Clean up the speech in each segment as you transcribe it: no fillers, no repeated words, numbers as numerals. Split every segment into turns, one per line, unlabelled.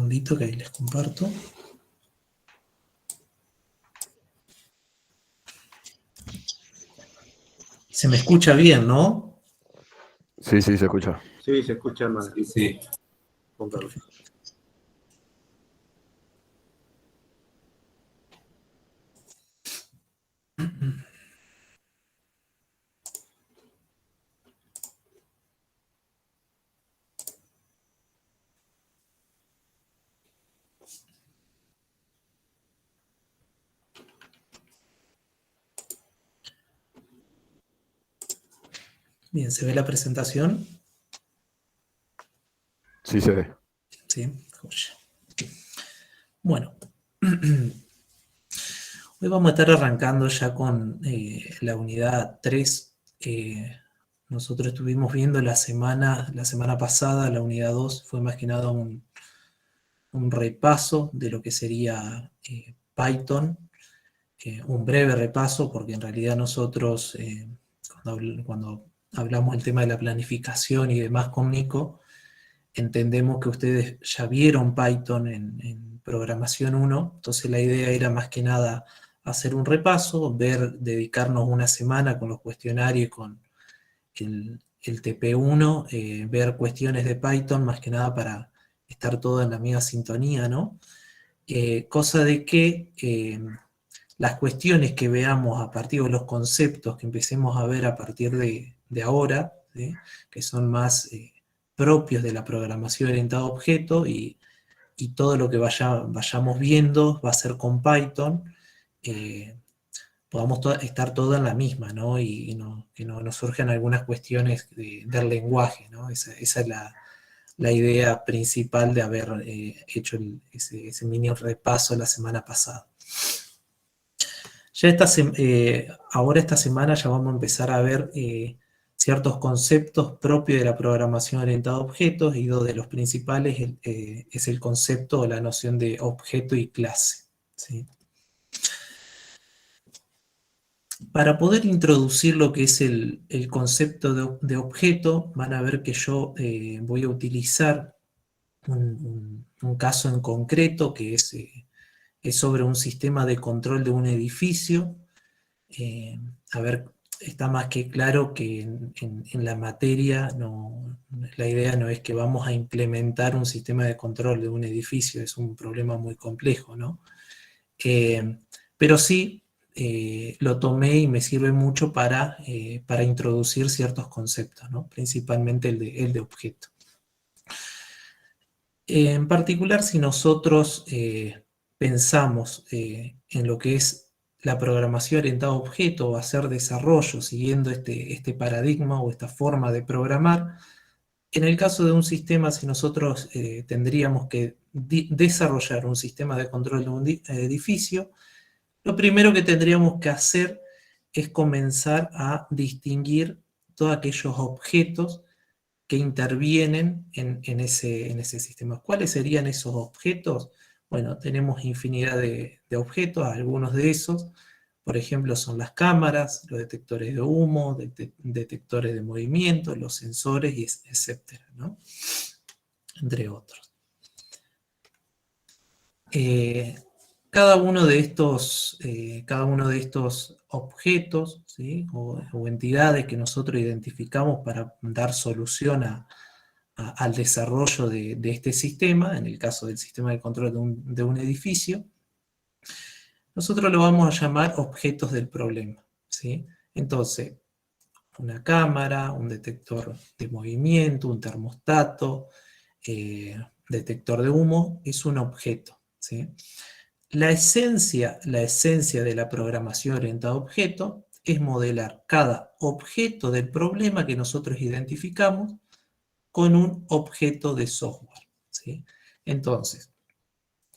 segundito que ahí les comparto. Se me escucha bien, ¿no?
Sí, sí, se escucha.
Sí, se escucha mal.
Sí.
Póngalo.
Bien, ¿se ve la presentación?
Sí, se ve.
Sí, joya. Bueno, hoy vamos a estar arrancando ya con la unidad 3. Nosotros estuvimos viendo la semana pasada, la unidad 2 fue más que nada un repaso de lo que sería Python, un breve repaso, porque en realidad nosotros, cuando hablamos del tema de la planificación y demás con Nico, entendemos que ustedes ya vieron Python en programación 1, entonces la idea era más que nada hacer un repaso, dedicarnos una semana con los cuestionarios y con el TP1, ver cuestiones de Python, más que nada para estar todo en la misma sintonía, ¿no? Cosa de que las cuestiones que veamos a partir de los conceptos que empecemos a ver a partir de ahora, ¿sí? Que son más propios de la programación orientada a objetos, y todo lo que vayamos viendo va a ser con Python, podamos estar todo en la misma, ¿no? Y que no nos surjan algunas cuestiones del lenguaje, ¿no? Esa es la idea principal de haber hecho ese mini repaso la semana pasada. Ya ahora esta semana ya vamos a empezar a ver ciertos conceptos propios de la programación orientada a objetos, y dos de los principales es el concepto o la noción de objeto y clase, ¿sí? Para poder introducir lo que es el concepto de objeto, van a ver que yo voy a utilizar un caso en concreto que es sobre un sistema de control de un edificio. A ver, está más que claro que en la materia la idea no es que vamos a implementar un sistema de control de un edificio, es un problema muy complejo, ¿no? Pero sí lo tomé y me sirve mucho para introducir ciertos conceptos, ¿no? Principalmente el de objeto. En particular, si nosotros pensamos en lo que es la programación orientada a objeto o hacer desarrollo siguiendo este paradigma o esta forma de programar, en el caso de un sistema, si nosotros tendríamos que desarrollar un sistema de control de un edificio, lo primero que tendríamos que hacer es comenzar a distinguir todos aquellos objetos que intervienen en ese sistema. ¿Cuáles serían esos objetos? Bueno, tenemos infinidad de objetos, algunos de esos, por ejemplo, son las cámaras, los detectores de humo, detectores de movimiento, los sensores, etc., ¿no? Entre otros. Cada uno de estos objetos, ¿sí? o entidades que nosotros identificamos para dar solución al desarrollo de este sistema, en el caso del sistema de control de un edificio, nosotros lo vamos a llamar objetos del problema, ¿sí? Entonces, una cámara, un detector de movimiento, un termostato, detector de humo, es un objeto, ¿sí? La esencia de la programación orientada a objeto es modelar cada objeto del problema que nosotros identificamos con un objeto de software, ¿sí? Entonces,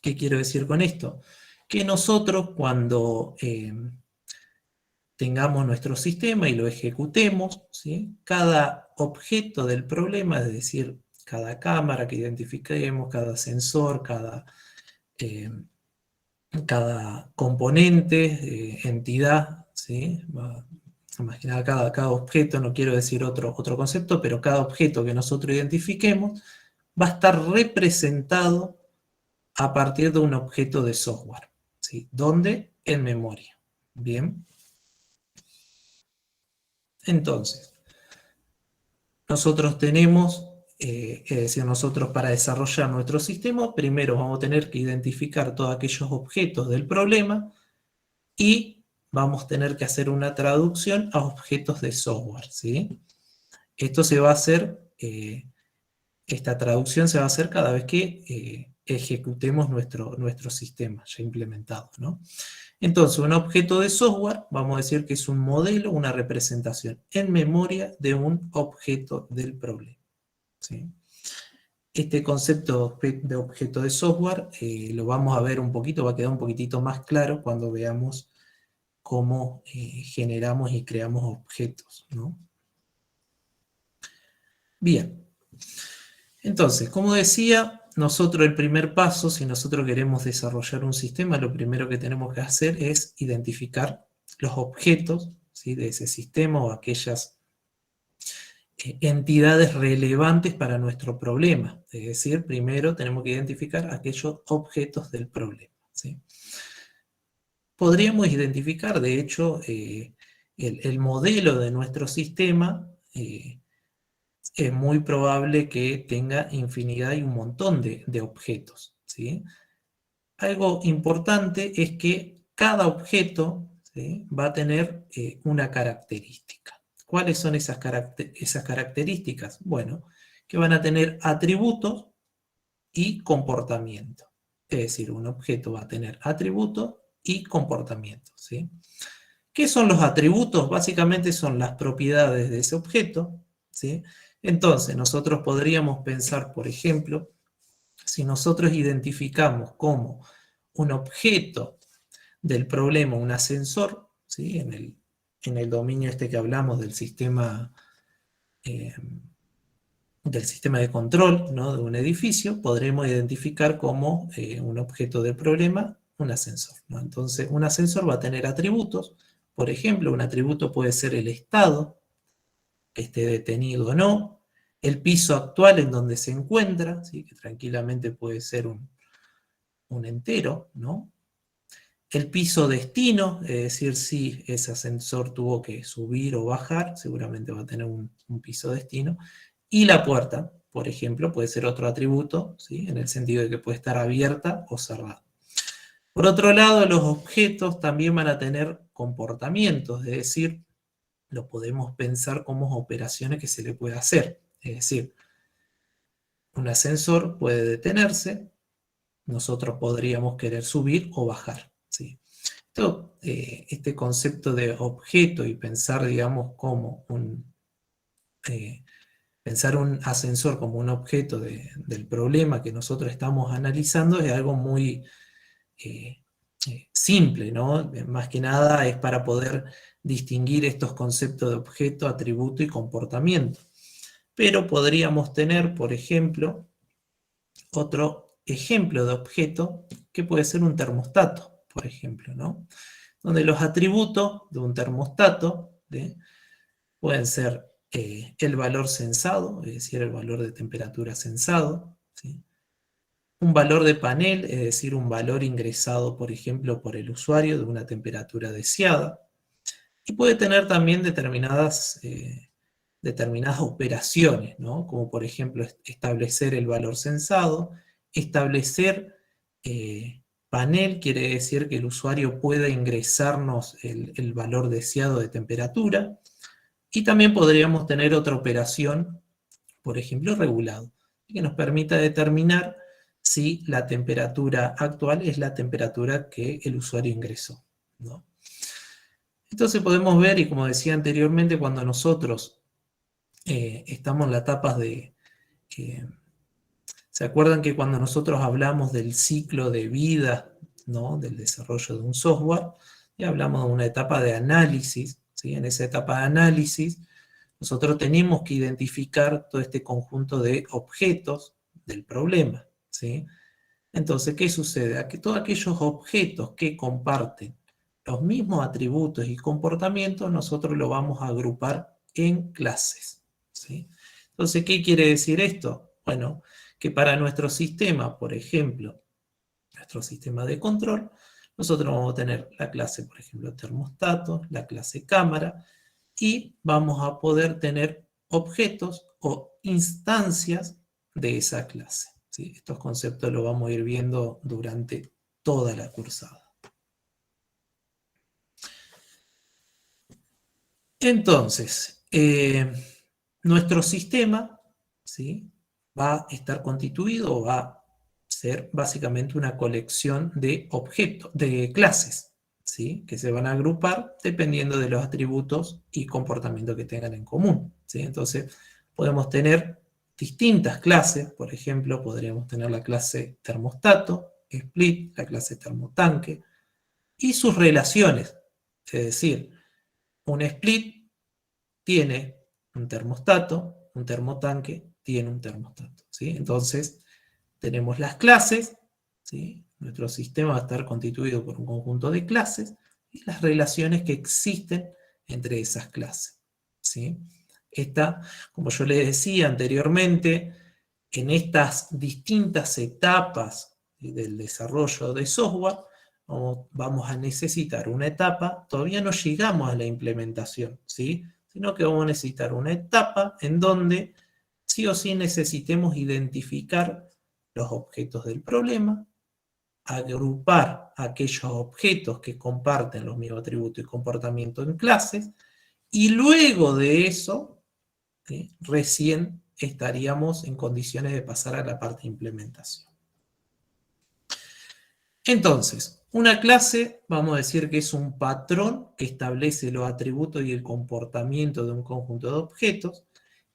¿qué quiero decir con esto? Que nosotros cuando tengamos nuestro sistema y lo ejecutemos, ¿sí? Cada objeto del problema, es decir, cada cámara que identifiquemos, cada sensor, cada componente, entidad, ¿sí? Imaginar cada objeto, no quiero decir otro concepto, pero cada objeto que nosotros identifiquemos va a estar representado a partir de un objeto de software. ¿Sí? ¿Dónde? En memoria. Bien. Entonces, nosotros tenemos, es decir, nosotros para desarrollar nuestro sistema, primero vamos a tener que identificar todos aquellos objetos del problema y vamos a tener que hacer una traducción a objetos de software, ¿sí? Esto se va a hacer, esta traducción se va a hacer cada vez que ejecutemos nuestro sistema ya implementado, ¿no? Entonces, un objeto de software, vamos a decir que es un modelo, una representación en memoria de un objeto del problema, ¿sí? Este concepto de objeto de software lo vamos a ver un poquito, va a quedar un poquitito más claro cuando veamos cómo generamos y creamos objetos, ¿no? Bien. Entonces, como decía, nosotros el primer paso, si nosotros queremos desarrollar un sistema, lo primero que tenemos que hacer es identificar los objetos, ¿sí?, de ese sistema o aquellas entidades relevantes para nuestro problema. Es decir, primero tenemos que identificar aquellos objetos del problema, ¿sí? Podríamos identificar, de hecho, el modelo de nuestro sistema. Es muy probable que tenga infinidad y un montón de objetos, ¿sí? Algo importante es que cada objeto, ¿sí?, va a tener una característica. ¿Cuáles son esas características? Bueno, que van a tener atributos y comportamiento. Es decir, un objeto va a tener atributos y comportamiento, ¿sí? ¿Qué son los atributos? Básicamente son las propiedades de ese objeto, ¿sí? Entonces, nosotros podríamos pensar, por ejemplo, si nosotros identificamos como un objeto del problema un ascensor, ¿sí?, en el dominio este que hablamos del sistema de control, ¿no?, de un edificio, podremos identificar como un objeto del problema un ascensor, ¿no? Entonces, un ascensor va a tener atributos. Por ejemplo, un atributo puede ser el estado, que esté detenido o no, el piso actual en donde se encuentra, ¿sí?, que tranquilamente puede ser un entero, ¿no? El piso destino, es decir, si ese ascensor tuvo que subir o bajar, seguramente va a tener un piso destino. Y la puerta, por ejemplo, puede ser otro atributo, ¿sí?, en el sentido de que puede estar abierta o cerrada. Por otro lado, los objetos también van a tener comportamientos, es decir, lo podemos pensar como operaciones que se le puede hacer. Es decir, un ascensor puede detenerse, nosotros podríamos querer subir o bajar, ¿sí? Este concepto de objeto y pensar, digamos, como pensar un ascensor como un objeto del problema que nosotros estamos analizando es algo muy simple, ¿no? Más que nada es para poder distinguir estos conceptos de objeto, atributo y comportamiento. Pero podríamos tener, por ejemplo, otro ejemplo de objeto que puede ser un termostato, por ejemplo, ¿no? Donde los atributos de un termostato, ¿sí?, pueden ser el valor sensado, es decir, el valor de temperatura sensado, ¿sí?, un valor de panel, es decir, un valor ingresado, por ejemplo, por el usuario de una temperatura deseada, y puede tener también determinadas operaciones, ¿no?, como por ejemplo establecer el valor sensado, establecer panel, quiere decir que el usuario pueda ingresarnos el valor deseado de temperatura, y también podríamos tener otra operación, por ejemplo, regulado, que nos permita determinar si la temperatura actual es la temperatura que el usuario ingresó, ¿no? Entonces podemos ver, y como decía anteriormente, cuando nosotros estamos en la etapa de... ¿se acuerdan que cuando nosotros hablamos del ciclo de vida, ¿no?, del desarrollo de un software, y hablamos de una etapa de análisis, ¿sí? En esa etapa de análisis, nosotros tenemos que identificar todo este conjunto de objetos del problema, ¿sí? Entonces, ¿qué sucede? Que todos aquellos objetos que comparten los mismos atributos y comportamientos, nosotros lo vamos a agrupar en clases, ¿sí? Entonces, ¿qué quiere decir esto? Bueno, que para nuestro sistema, por ejemplo, nuestro sistema de control, nosotros vamos a tener la clase, por ejemplo, termostato, la clase cámara, y vamos a poder tener objetos o instancias de esa clase, ¿sí? Estos conceptos los vamos a ir viendo durante toda la cursada. Entonces, nuestro sistema, ¿sí?, va a estar constituido o va a ser básicamente una colección de objetos, de clases, ¿sí?, que se van a agrupar dependiendo de los atributos y comportamientos que tengan en común, ¿sí? Entonces, podemos tener distintas clases. Por ejemplo, podríamos tener la clase termostato, split, la clase termotanque, y sus relaciones. Es decir, un split tiene un termotanque tiene un termostato, ¿sí? Entonces, tenemos las clases, ¿sí? Nuestro sistema va a estar constituido por un conjunto de clases y las relaciones que existen entre esas clases, ¿sí? Esta, como yo les decía anteriormente, en estas distintas etapas del desarrollo de software, vamos a necesitar una etapa, todavía no llegamos a la implementación, ¿sí?, sino que vamos a necesitar una etapa en donde sí o sí necesitemos identificar los objetos del problema, agrupar aquellos objetos que comparten los mismos atributos y comportamiento en clases, y luego de eso, ¿sí?, recién estaríamos en condiciones de pasar a la parte de implementación. Entonces, una clase, vamos a decir que es un patrón que establece los atributos y el comportamiento de un conjunto de objetos,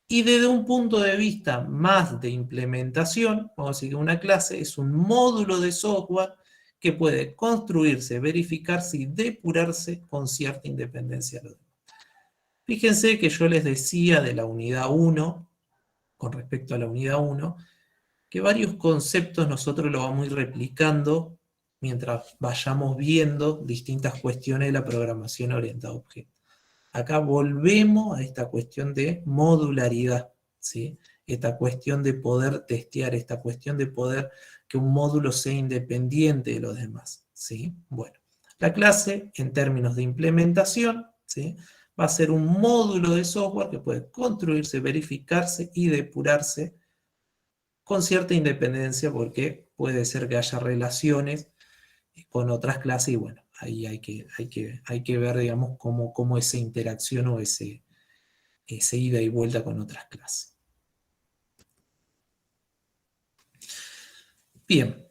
y desde un punto de vista más de implementación, vamos a decir que una clase es un módulo de software que puede construirse, verificarse y depurarse con cierta independencia de los demás. Fíjense que yo les decía de la unidad 1, con respecto a la unidad 1, que varios conceptos nosotros los vamos a ir replicando mientras vayamos viendo distintas cuestiones de la programación orientada a objetos. Acá volvemos a esta cuestión de modularidad, ¿sí? Esta cuestión de poder testear, esta cuestión de poder que un módulo sea independiente de los demás, ¿sí? Bueno, la clase, en términos de implementación, ¿sí?, va a ser un módulo de software que puede construirse, verificarse y depurarse con cierta independencia, porque puede ser que haya relaciones con otras clases, y bueno, ahí hay que ver, digamos, cómo esa interacción o ese ida y vuelta con otras clases. Bien,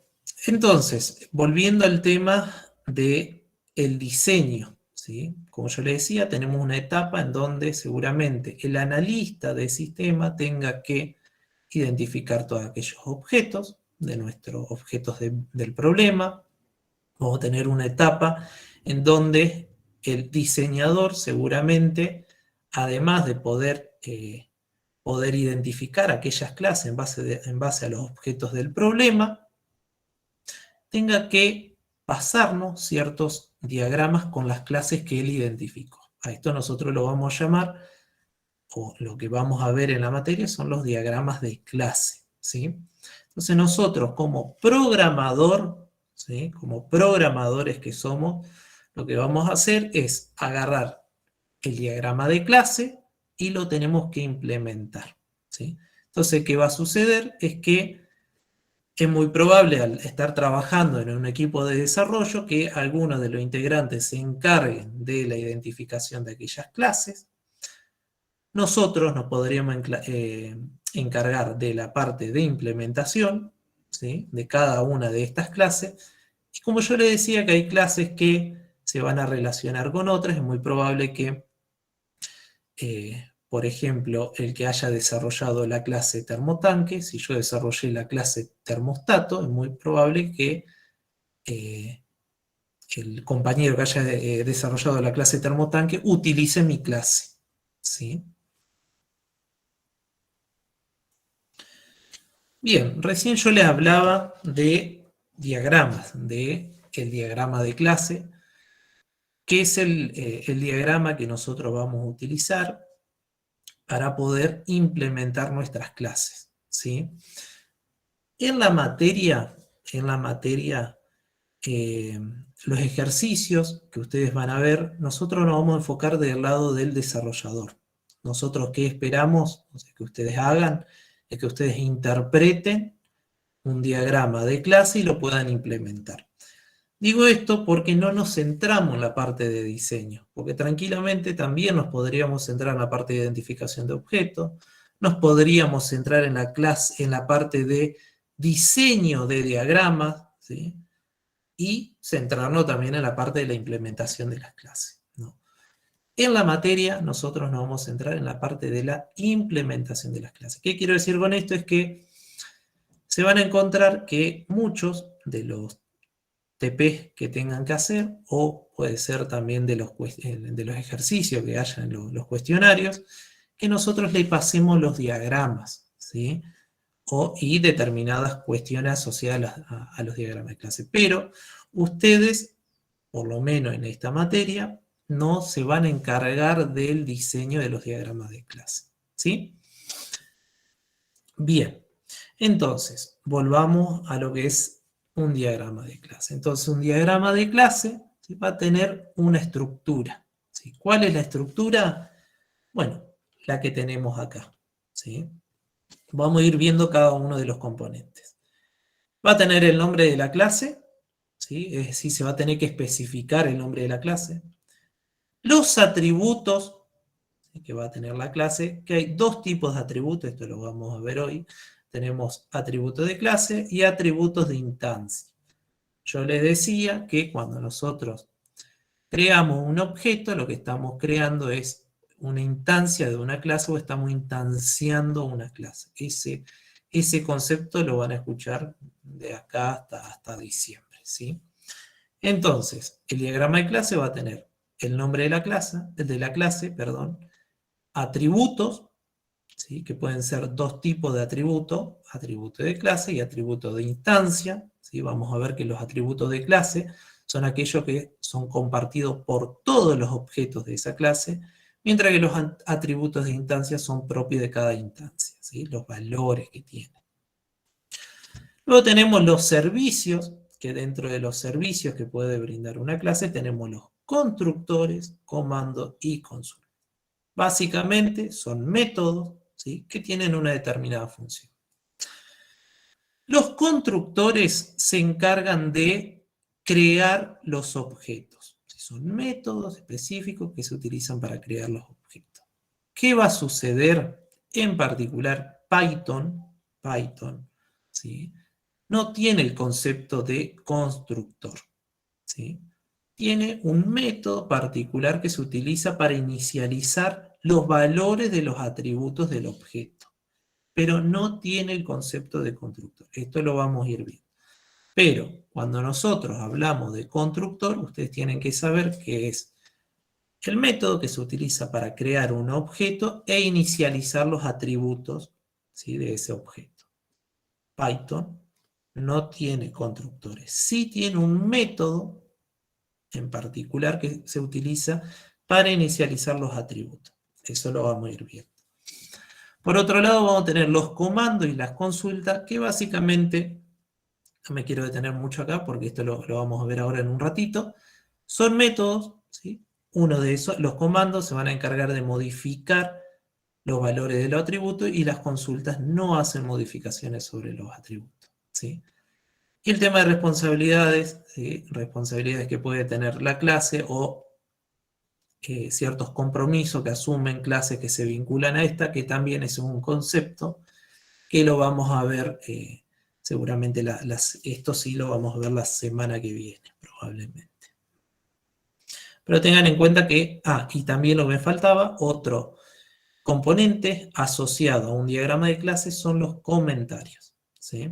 entonces, volviendo al tema del diseño, ¿sí? Como yo les decía, tenemos una etapa en donde seguramente el analista del sistema tenga que identificar todos aquellos objetos de nuestros objetos del problema. Vamos a tener una etapa en donde el diseñador seguramente, además de poder identificar aquellas clases en base a los objetos del problema, tenga que pasarnos ciertos diagramas con las clases que él identificó. A esto nosotros lo vamos a llamar, o lo que vamos a ver en la materia, son los diagramas de clase, ¿sí? Entonces nosotros como programador, ¿sí?, como programadores que somos, lo que vamos a hacer es agarrar el diagrama de clase y lo tenemos que implementar, ¿sí? Entonces, ¿qué va a suceder? Es que es muy probable, al estar trabajando en un equipo de desarrollo, que algunos de los integrantes se encarguen de la identificación de aquellas clases. Nosotros nos podríamos encargar de la parte de implementación, ¿sí?, de cada una de estas clases. Y como yo le decía que hay clases que se van a relacionar con otras, es muy probable que, por ejemplo, el que haya desarrollado la clase termotanque, si yo desarrollé la clase termostato, es muy probable que el compañero que haya desarrollado la clase termotanque utilice mi clase, ¿sí? Bien, recién yo les hablaba de diagramas, de el diagrama de clase, que es el diagrama que nosotros vamos a utilizar para poder implementar nuestras clases, ¿sí? En la materia los ejercicios que ustedes van a ver, nosotros nos vamos a enfocar del lado del desarrollador. Nosotros, ¿qué esperamos? O sea, que ustedes hagan, es que ustedes interpreten un diagrama de clase y lo puedan implementar. Digo esto porque no nos centramos en la parte de diseño, porque tranquilamente también nos podríamos centrar en la parte de identificación de objetos, nos podríamos centrar en la clase, en la parte de diseño de diagramas, ¿sí? Y centrarnos también en la parte de la implementación de las clases, ¿no? En la materia nosotros nos vamos a centrar en la parte de la implementación de las clases. ¿Qué quiero decir con esto? Es que se van a encontrar que muchos de los TP que tengan que hacer, o puede ser también de los ejercicios que haya en los cuestionarios, que nosotros le pasemos los diagramas, ¿sí? Y determinadas cuestiones asociadas a los diagramas de clase. Pero ustedes, por lo menos en esta materia, no se van a encargar del diseño de los diagramas de clase, ¿sí? Bien, entonces, volvamos a lo que es un diagrama de clase. Entonces, un diagrama de clase, ¿sí?, va a tener una estructura, ¿sí? ¿Cuál es la estructura? Bueno, la que tenemos acá, ¿sí? Vamos a ir viendo cada uno de los componentes. Va a tener el nombre de la clase, ¿sí? Es decir, se va a tener que especificar el nombre de la clase. Los atributos, ¿sí?, que va a tener la clase, que hay dos tipos de atributos, esto lo vamos a ver hoy. Tenemos atributos de clase y atributos de instancia. Yo les decía que cuando nosotros creamos un objeto, lo que estamos creando es una instancia de una clase o estamos instanciando una clase. Ese concepto lo van a escuchar de acá hasta diciembre, ¿sí? Entonces, el diagrama de clase va a tener el nombre de la clase, atributos, ¿sí?, que pueden ser dos tipos de atributos, atributo de clase y atributo de instancia, ¿sí? Vamos a ver que los atributos de clase son aquellos que son compartidos por todos los objetos de esa clase, mientras que los atributos de instancia son propios de cada instancia, ¿sí?, los valores que tienen. Luego tenemos los servicios, que dentro de los servicios que puede brindar una clase tenemos los constructores, comandos y consultas. Básicamente son métodos, ¿sí?, que tienen una determinada función. Los constructores se encargan de crear los objetos. Son métodos específicos que se utilizan para crear los objetos. ¿Qué va a suceder? En particular, Python, ¿sí?, no tiene el concepto de constructor, ¿sí? Tiene un método particular que se utiliza para inicializar los valores de los atributos del objeto, pero no tiene el concepto de constructor. Esto lo vamos a ir viendo. Pero cuando nosotros hablamos de constructor, ustedes tienen que saber que es el método que se utiliza para crear un objeto e inicializar los atributos, ¿sí?, de ese objeto. Python no tiene constructores. Sí tiene un método en particular que se utiliza para inicializar los atributos. Eso lo vamos a ir viendo. Por otro lado, vamos a tener los comandos y las consultas, que básicamente, no me quiero detener mucho acá porque esto lo vamos a ver ahora en un ratito, son métodos, ¿sí? Uno de esos, los comandos se van a encargar de modificar los valores de los atributos y las consultas no hacen modificaciones sobre los atributos, ¿sí? Y el tema de responsabilidades, ¿sí?, responsabilidades que puede tener la clase o ciertos compromisos que asumen clases que se vinculan a esta, que también es un concepto que lo vamos a ver, seguramente esto sí lo vamos a ver la semana que viene, probablemente. Pero tengan en cuenta que, y también lo que me faltaba, otro componente asociado a un diagrama de clases son los comentarios, ¿sí?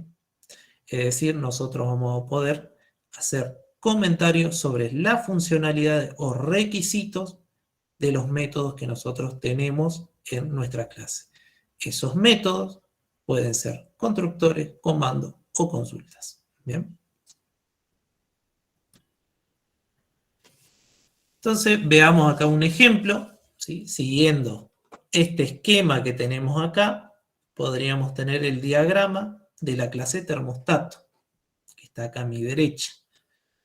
Es decir, nosotros vamos a poder hacer comentarios sobre las funcionalidades o requisitos de los métodos que nosotros tenemos en nuestra clase. Esos métodos pueden ser constructores, comandos o consultas. ¿Bien? Entonces, veamos acá un ejemplo, ¿sí? Siguiendo este esquema que tenemos acá, podríamos tener el diagrama de la clase termostato, que está acá a mi derecha.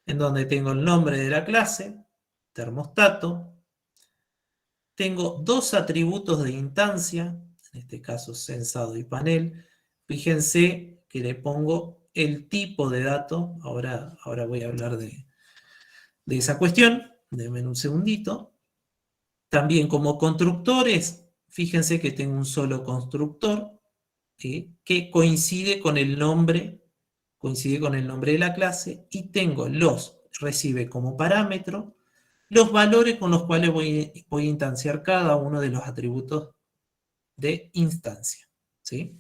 en donde tengo el nombre de la clase, termostato, tengo dos atributos de instancia, en este caso sensado y panel. Fíjense que le pongo el tipo de dato, ahora voy a hablar de esa cuestión, denme un segundito. También como constructores, fíjense que tengo un solo constructor, ¿sí?, que coincide con el nombre de la clase, y tengo recibe como parámetro los valores con los cuales voy a instanciar cada uno de los atributos de instancia, ¿sí?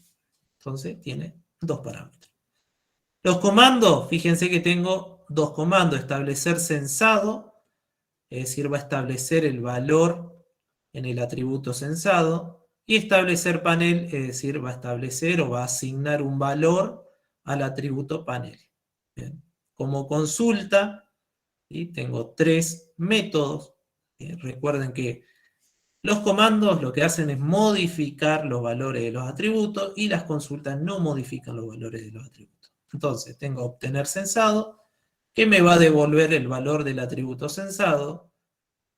Entonces tiene dos parámetros. Los comandos, fíjense que tengo dos comandos: establecer censado, es decir, va a establecer el valor en el atributo censado, y establecer panel, es decir, va a establecer o va a asignar un valor al atributo panel. Bien. Como consulta, ¿sí?, tengo tres métodos. Recuerden que los comandos lo que hacen es modificar los valores de los atributos, y las consultas no modifican los valores de los atributos. Entonces tengo obtener censado, que me va a devolver el valor del atributo censado;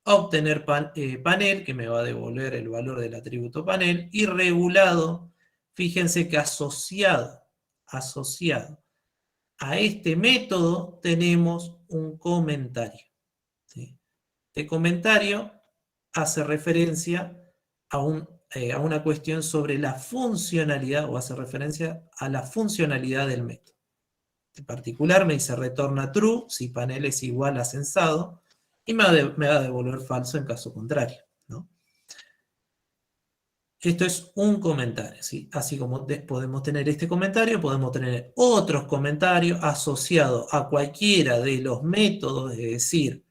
obtener panel, que me va a devolver el valor del atributo panel; y regulado, fíjense que asociado a este método tenemos un comentario, ¿sí? Este comentario hace referencia a una cuestión sobre la funcionalidad, o hace referencia a la funcionalidad del método. En particular me dice retorna true si panel es igual a censado, y me va a devolver falso en caso contrario, ¿no? Esto es un comentario, ¿sí? Así como podemos tener este comentario, podemos tener otros comentarios asociados a cualquiera de los métodos, es decir,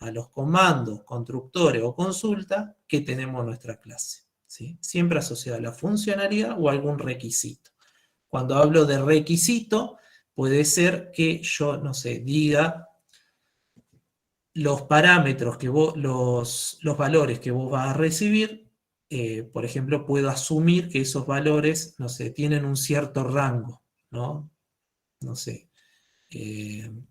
a los comandos, constructores o consulta que tenemos en nuestra clase, ¿sí? Siempre asociado a la funcionalidad o algún requisito. Cuando hablo de requisito, puede ser que yo, no sé, diga los parámetros que los valores que vos vas a recibir. Por ejemplo, puedo asumir que esos valores, no sé, tienen un cierto rango, ¿no? No sé, tienen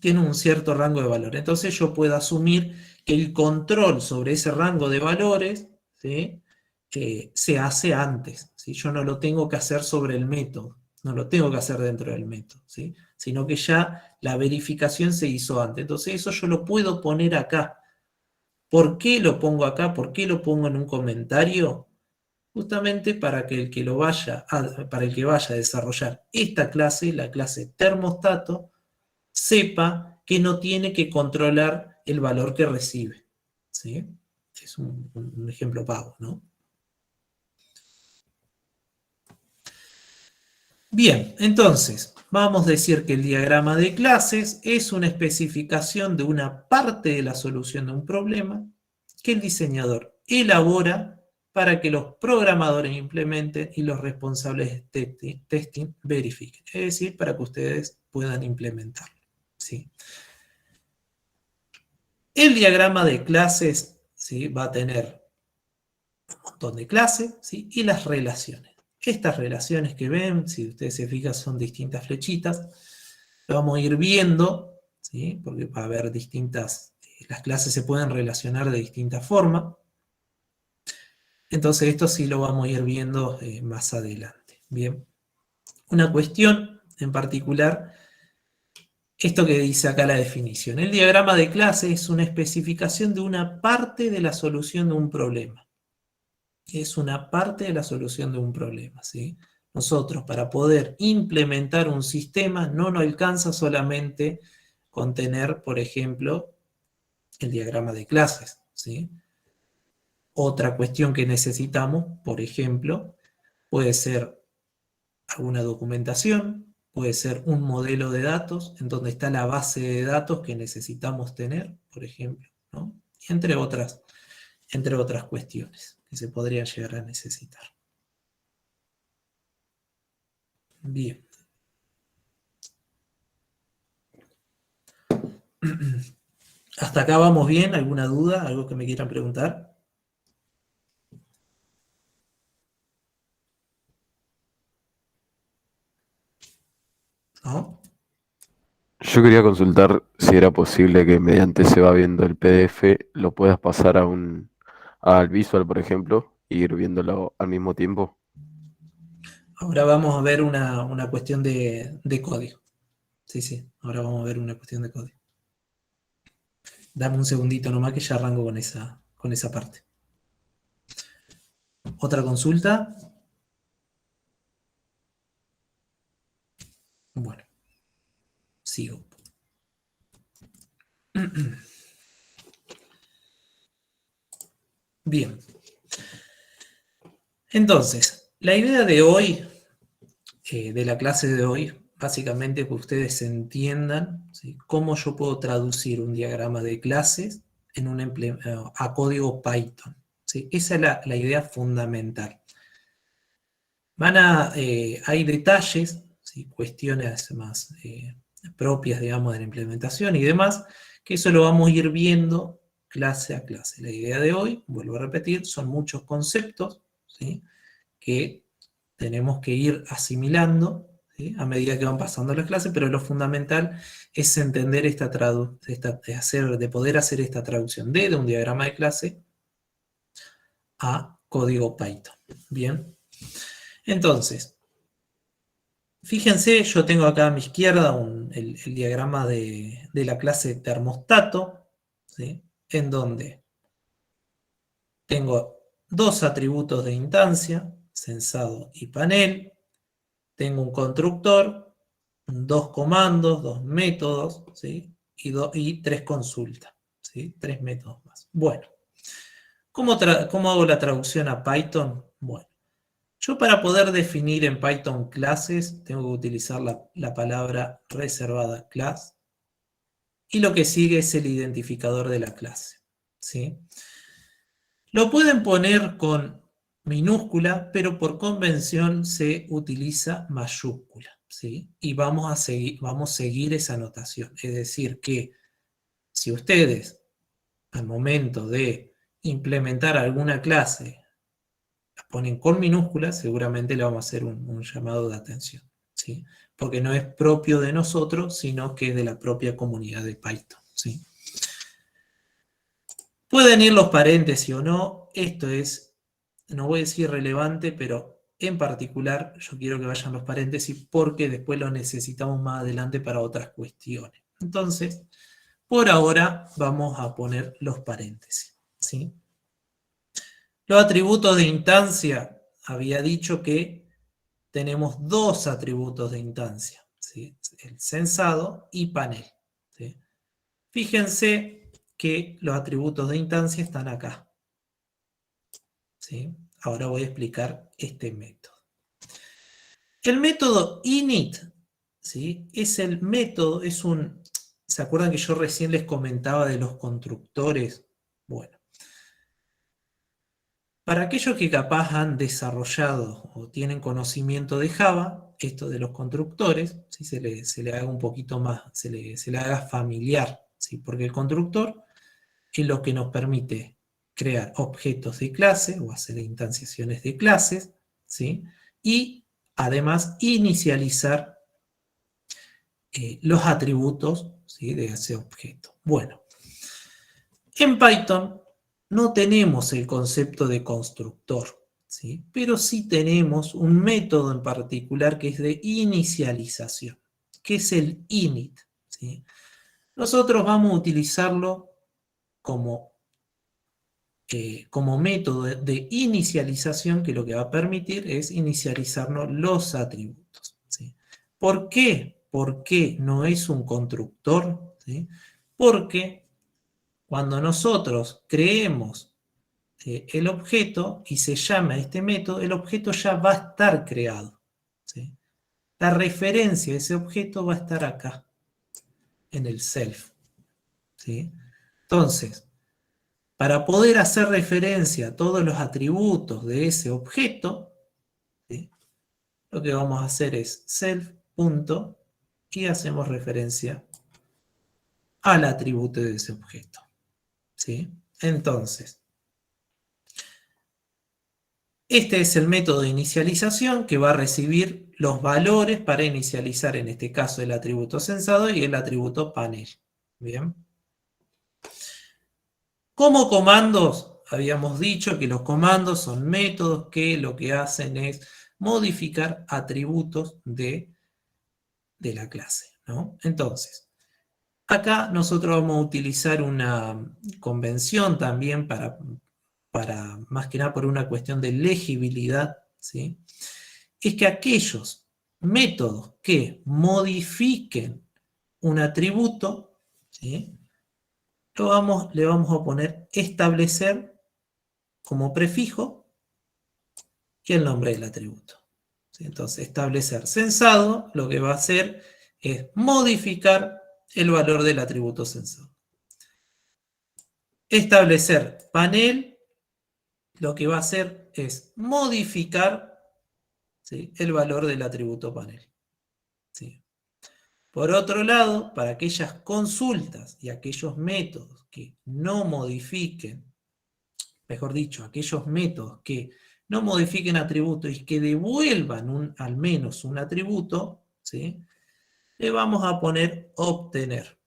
un cierto rango de valores. Entonces yo puedo asumir que el control sobre ese rango de valores, ¿sí?, se hace antes, ¿sí? Yo no lo tengo que hacer sobre el método, no lo tengo que hacer dentro del método, ¿sí?, sino que ya la verificación se hizo antes. Entonces eso yo lo puedo poner acá. ¿Por qué lo pongo acá? ¿Por qué lo pongo en un comentario? Justamente para que el que vaya a desarrollar esta clase, la clase termostato, sepa que no tiene que controlar el valor que recibe, ¿sí? Es un ejemplo pago, ¿no? Bien, entonces, vamos a decir que el diagrama de clases es una especificación de una parte de la solución de un problema que el diseñador elabora para que los programadores implementen y los responsables de testing verifiquen. Es decir, para que ustedes puedan implementarlo, ¿sí? El diagrama de clases, ¿sí?, va a tener un montón de clases, ¿sí?, y las relaciones. Estas relaciones que ven, si ustedes se fijan, son distintas flechitas. Lo vamos a ir viendo, ¿sí?, porque va a haber las clases se pueden relacionar de distintas formas. Entonces esto sí lo vamos a ir viendo más adelante. Bien. Una cuestión en particular, esto que dice acá la definición: el diagrama de clase es una especificación de una parte de la solución de un problema. Es una parte de la solución de un problema, ¿sí? Nosotros, para poder implementar un sistema, no nos alcanza solamente con tener, por ejemplo, el diagrama de clases, ¿sí? Otra cuestión que necesitamos, por ejemplo, puede ser alguna documentación, puede ser un modelo de datos en donde está la base de datos que necesitamos tener, por ejemplo, ¿no? Entre otras cuestiones que se podrían llegar a necesitar. Bien. ¿Hasta acá vamos bien? ¿Alguna duda? ¿Algo que me quieran preguntar? ¿No?
Yo quería consultar si era posible que mediante se va viendo el PDF lo puedas pasar al Visual, por ejemplo, e ir viéndolo al mismo tiempo.
Ahora vamos a ver una cuestión de código. Sí, sí, ahora vamos a ver una cuestión de código. Dame un segundito nomás que ya arranco con esa parte. ¿Otra consulta? Bueno, sigo. Bien. Entonces, la idea de hoy, de la clase de hoy, básicamente es que ustedes entiendan, ¿sí?, cómo yo puedo traducir un diagrama de clases a código Python, ¿sí? Esa es la idea fundamental. Hay detalles, ¿sí?, cuestiones más propias, digamos, de la implementación y demás, que eso lo vamos a ir viendo clase a clase. La idea de hoy, vuelvo a repetir, son muchos conceptos, ¿sí?, que tenemos que ir asimilando, ¿sí?, a medida que van pasando las clases, pero lo fundamental es entender de poder hacer esta traducción de un diagrama de clase a código Python. Bien, entonces, fíjense, yo tengo acá a mi izquierda el diagrama de la clase termostato, ¿sí?, en donde tengo dos atributos de instancia, sensado y panel. Tengo un constructor, dos comandos, dos métodos, ¿sí?, y tres consultas, ¿sí?, tres métodos más. Bueno, ¿cómo hago la traducción a Python? Bueno, yo para poder definir en Python clases tengo que utilizar la palabra reservada class, y lo que sigue es el identificador de la clase, ¿sí? Lo pueden poner con minúscula, pero por convención se utiliza mayúscula, ¿sí? Y vamos a seguir esa notación. Es decir, que si ustedes, al momento de implementar alguna clase, la ponen con minúsculas, seguramente le vamos a hacer un llamado de atención, ¿sí? Porque no es propio de nosotros, sino que es de la propia comunidad de Python, ¿sí? Pueden ir los paréntesis o no, esto es, no voy a decir relevante, pero en particular yo quiero que vayan los paréntesis porque después los necesitamos más adelante para otras cuestiones. Entonces, por ahora vamos a poner los paréntesis, ¿sí? Los atributos de instancia, había dicho que tenemos dos atributos de instancia, ¿sí?, el sensado y panel, ¿sí? Fíjense que los atributos de instancia están acá, ¿sí? Ahora voy a explicar este método. El método init, ¿sí?, es el método, ¿se acuerdan que yo recién les comentaba de los constructores? Bueno, para aquellos que capaz han desarrollado o tienen conocimiento de Java, esto de los constructores, ¿sí?, se le haga un poquito más, se le haga familiar, ¿sí?, porque el constructor es lo que nos permite crear objetos de clase o hacer instanciaciones de clases, ¿sí?, y además inicializar los atributos, ¿sí?, de ese objeto. Bueno, en Python no tenemos el concepto de constructor, ¿sí?, pero sí tenemos un método en particular que es de inicialización, que es el init, ¿sí? Nosotros vamos a utilizarlo como método de inicialización, que lo que va a permitir es inicializarnos los atributos, ¿sí? ¿Por qué? ¿Por qué no es un constructor? ¿Sí? Porque cuando nosotros creemos el objeto y se llama este método, el objeto ya va a estar creado, ¿sí? La referencia de ese objeto va a estar acá, en el self, ¿sí? Entonces, para poder hacer referencia a todos los atributos de ese objeto, ¿sí?, lo que vamos a hacer es self. Y hacemos referencia al atributo de ese objeto, ¿sí? Entonces, este es el método de inicialización que va a recibir los valores para inicializar, en este caso, el atributo censado y el atributo panel. Bien. Como comandos, habíamos dicho que los comandos son métodos que lo que hacen es modificar atributos de la clase, ¿no? Entonces, acá nosotros vamos a utilizar una convención también para más que nada por una cuestión de legibilidad, ¿sí? Es que aquellos métodos que modifiquen un atributo, ¿sí? Le vamos a poner establecer como prefijo y el nombre del atributo. ¿Sí? Entonces, establecer censado lo que va a hacer es modificar el valor del atributo censado. Establecer panel lo que va a hacer es modificar, ¿sí?, el valor del atributo panel. ¿Sí? Por otro lado, para aquellas consultas y aquellos métodos que no modifiquen, mejor dicho, aquellos métodos que no modifiquen atributos y que devuelvan al menos un atributo, ¿sí?, le vamos a poner obtener.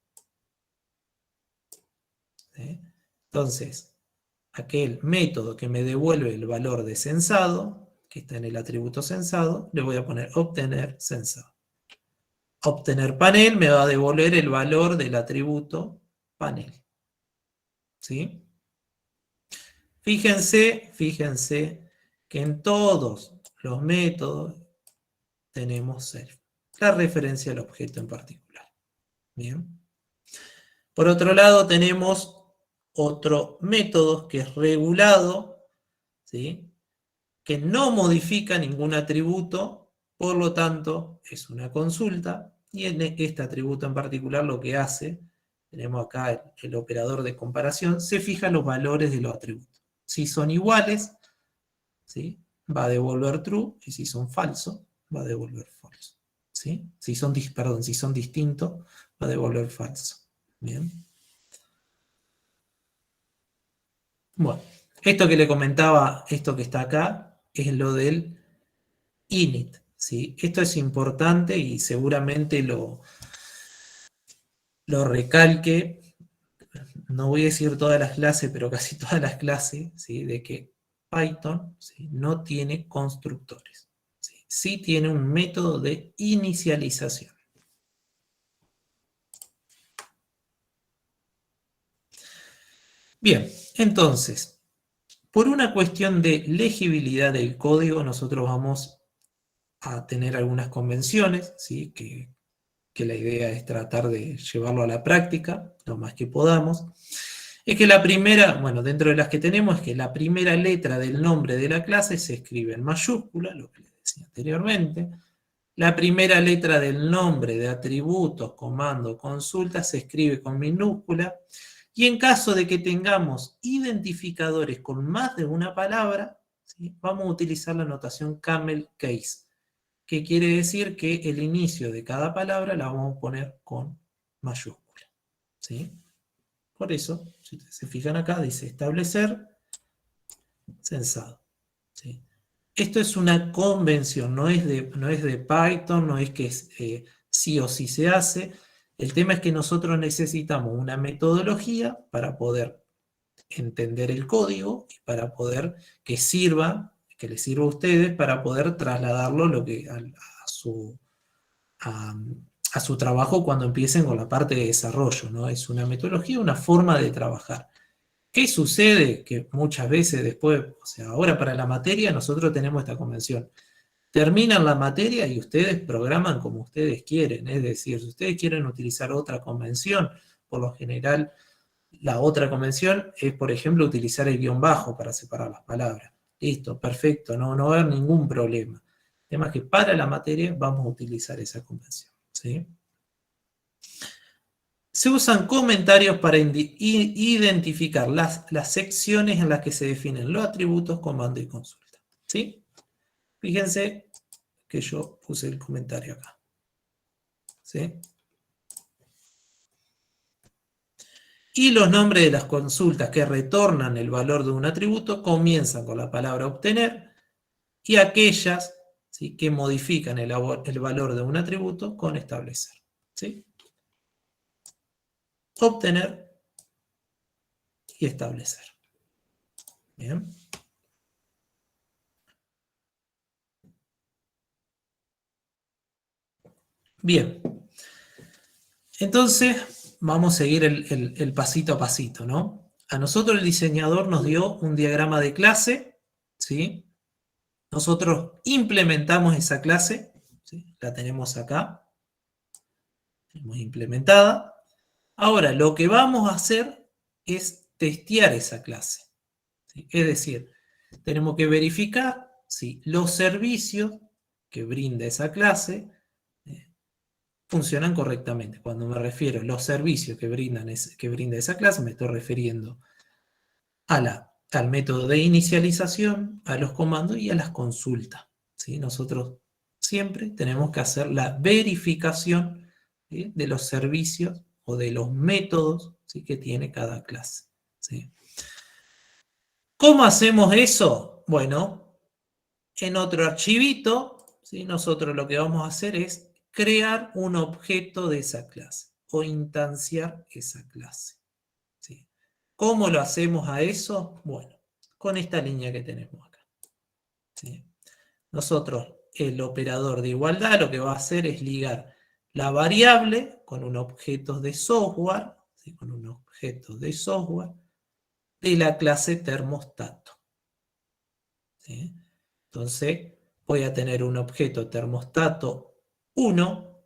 ¿Sí? Entonces, aquel método que me devuelve el valor de censado, que está en el atributo censado, le voy a poner obtener censado. Obtener panel me va a devolver el valor del atributo panel. ¿Sí? Fíjense que en todos los métodos tenemos self, la referencia al objeto en particular. Bien. Por otro lado tenemos otro método que es regulado, ¿sí?, que no modifica ningún atributo, por lo tanto es una consulta, y en este atributo en particular lo que hace, tenemos acá el operador de comparación, se fijan los valores de los atributos. Si son iguales, ¿sí?, va a devolver true, y si son falsos, va a devolver false. ¿Sí? Si son distintos, va a devolver falso. Bien. Bueno, esto que le comentaba, esto que está acá, es lo del init. ¿Sí? Esto es importante y seguramente lo recalque, no voy a decir todas las clases, pero casi todas las clases, ¿sí?, de que Python, ¿sí?, no tiene constructores. ¿Sí? Sí tiene un método de inicialización. Bien, entonces, por una cuestión de legibilidad del código, nosotros vamos a tener algunas convenciones, ¿sí?, que la idea es tratar de llevarlo a la práctica lo más que podamos. Es que la primera, bueno, dentro de las que tenemos, es que la primera letra del nombre de la clase se escribe en mayúscula, lo que les decía anteriormente. La primera letra del nombre de atributos, comando, consulta se escribe con minúscula. Y en caso de que tengamos identificadores con más de una palabra, ¿sí?, vamos a utilizar la notación camel case, que quiere decir que el inicio de cada palabra la vamos a poner con mayúscula. ¿Sí? Por eso, si ustedes se fijan acá, dice establecer censado. ¿Sí? Esto es una convención, no es de Python, no es que sí o sí se hace. El tema es que nosotros necesitamos una metodología para poder entender el código y para poder que les sirva a ustedes para poder trasladarlo a su trabajo cuando empiecen con la parte de desarrollo, ¿no? Es una metodología, una forma de trabajar. ¿Qué sucede? Que muchas veces después, o sea, ahora para la materia nosotros tenemos esta convención. Terminan la materia y ustedes programan como ustedes quieren, es decir, si ustedes quieren utilizar otra convención, por lo general la otra convención es, por ejemplo, utilizar el guión bajo para separar las palabras. Listo, perfecto, no va a haber ningún problema. El tema es que para la materia vamos a utilizar esa convención. ¿Sí? Se usan comentarios para identificar las secciones en las que se definen los atributos, comando y consulta. ¿Sí? Fíjense que yo puse el comentario acá. ¿Sí? Y los nombres de las consultas que retornan el valor de un atributo comienzan con la palabra obtener, y aquellas, ¿sí?, que modifican el valor de un atributo con establecer. ¿Sí? Obtener y establecer. Bien. Bien. Entonces, vamos a seguir el pasito a pasito, ¿no? A nosotros el diseñador nos dio un diagrama de clase, ¿sí? Nosotros implementamos esa clase, ¿sí? La tenemos acá, tenemos implementada. Ahora, lo que vamos a hacer es testear esa clase, ¿sí? Es decir, tenemos que verificar si los servicios que brinda esa clase funcionan correctamente. Cuando me refiero a los servicios que brinda esa clase, me estoy refiriendo al método de inicialización, a los comandos y a las consultas. ¿Sí? Nosotros siempre tenemos que hacer la verificación, ¿sí?, de los servicios o de los métodos, ¿sí?, que tiene cada clase. ¿Sí? ¿Cómo hacemos eso? Bueno, en otro archivito, ¿sí?, nosotros lo que vamos a hacer es crear un objeto de esa clase o instanciar esa clase. ¿Sí? ¿Cómo lo hacemos a eso? Bueno, con esta línea que tenemos acá. ¿Sí? Nosotros, el operador de igualdad, lo que va a hacer es ligar la variable con un objeto de software, ¿sí?, con un objeto de software de la clase termostato. ¿Sí? Entonces, voy a tener un objeto termostato 1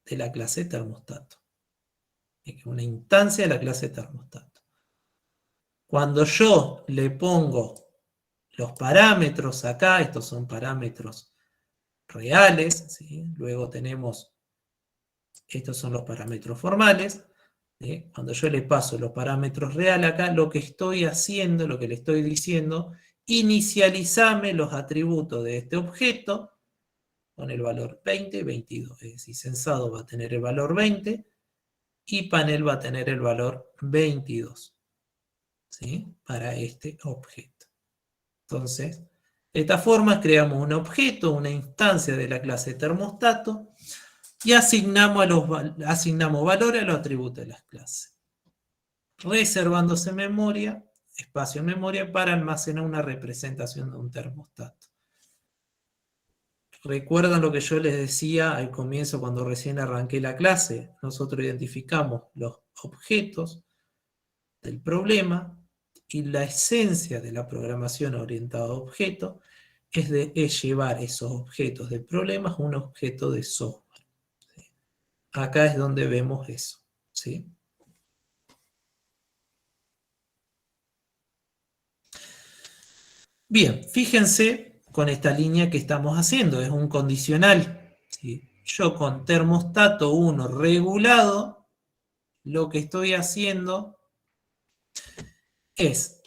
de la clase termostato. Una instancia de la clase termostato. Cuando yo le pongo los parámetros acá, estos son parámetros reales, ¿sí? Luego tenemos, estos son los parámetros formales, ¿sí? Cuando yo le paso los parámetros reales acá, lo que estoy haciendo, lo que le estoy diciendo, inicializame los atributos de este objeto con el valor 20, 22. Es decir, sensado va a tener el valor 20 y panel va a tener el valor 22. ¿Sí? Para este objeto. Entonces, de esta forma creamos un objeto, una instancia de la clase termostato y asignamos valores a los atributos de las clases, reservándose memoria, espacio en memoria para almacenar una representación de un termostato. ¿Recuerdan lo que yo les decía al comienzo cuando recién arranqué la clase? Nosotros identificamos los objetos del problema y la esencia de la programación orientada a objetos es llevar esos objetos de problemas a un objeto de software. ¿Sí? Acá es donde vemos eso. ¿Sí? Bien, fíjense con esta línea que estamos haciendo, es un condicional. ¿Sí? Yo con termostato 1 regulado, lo que estoy haciendo es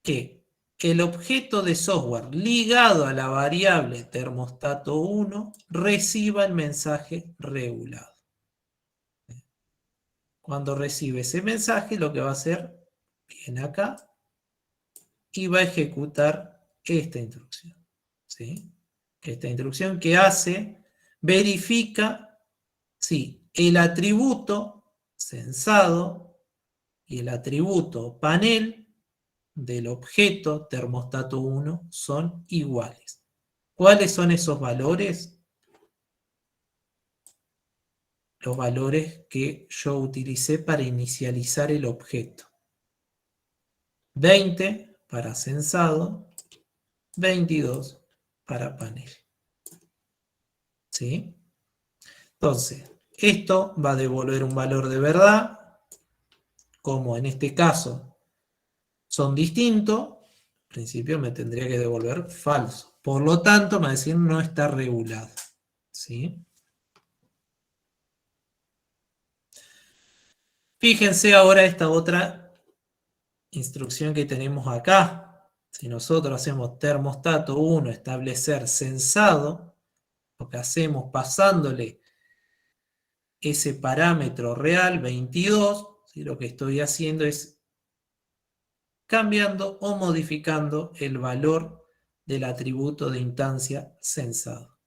que el objeto de software ligado a la variable termostato 1 reciba el mensaje regulado. Cuando recibe ese mensaje, lo que va a hacer, viene acá y va a ejecutar esta instrucción. ¿Sí? Esta instrucción que hace, verifica si el atributo sensado y el atributo panel del objeto termostato 1 son iguales. ¿Cuáles son esos valores? Los valores que yo utilicé para inicializar el objeto. 20 para sensado, 22 para panel. ¿Sí? Entonces, esto va a devolver un valor de verdad, como en este caso son distintos, en principio me tendría que devolver falso. Por lo tanto, me va a decir no está regulado. ¿Sí? Fíjense ahora esta otra instrucción que tenemos acá. Si nosotros hacemos termostato 1, establecer sensado, lo que hacemos pasándole ese parámetro real, 22, ¿sí? Lo que estoy haciendo es cambiando o modificando el valor del atributo de instancia censado,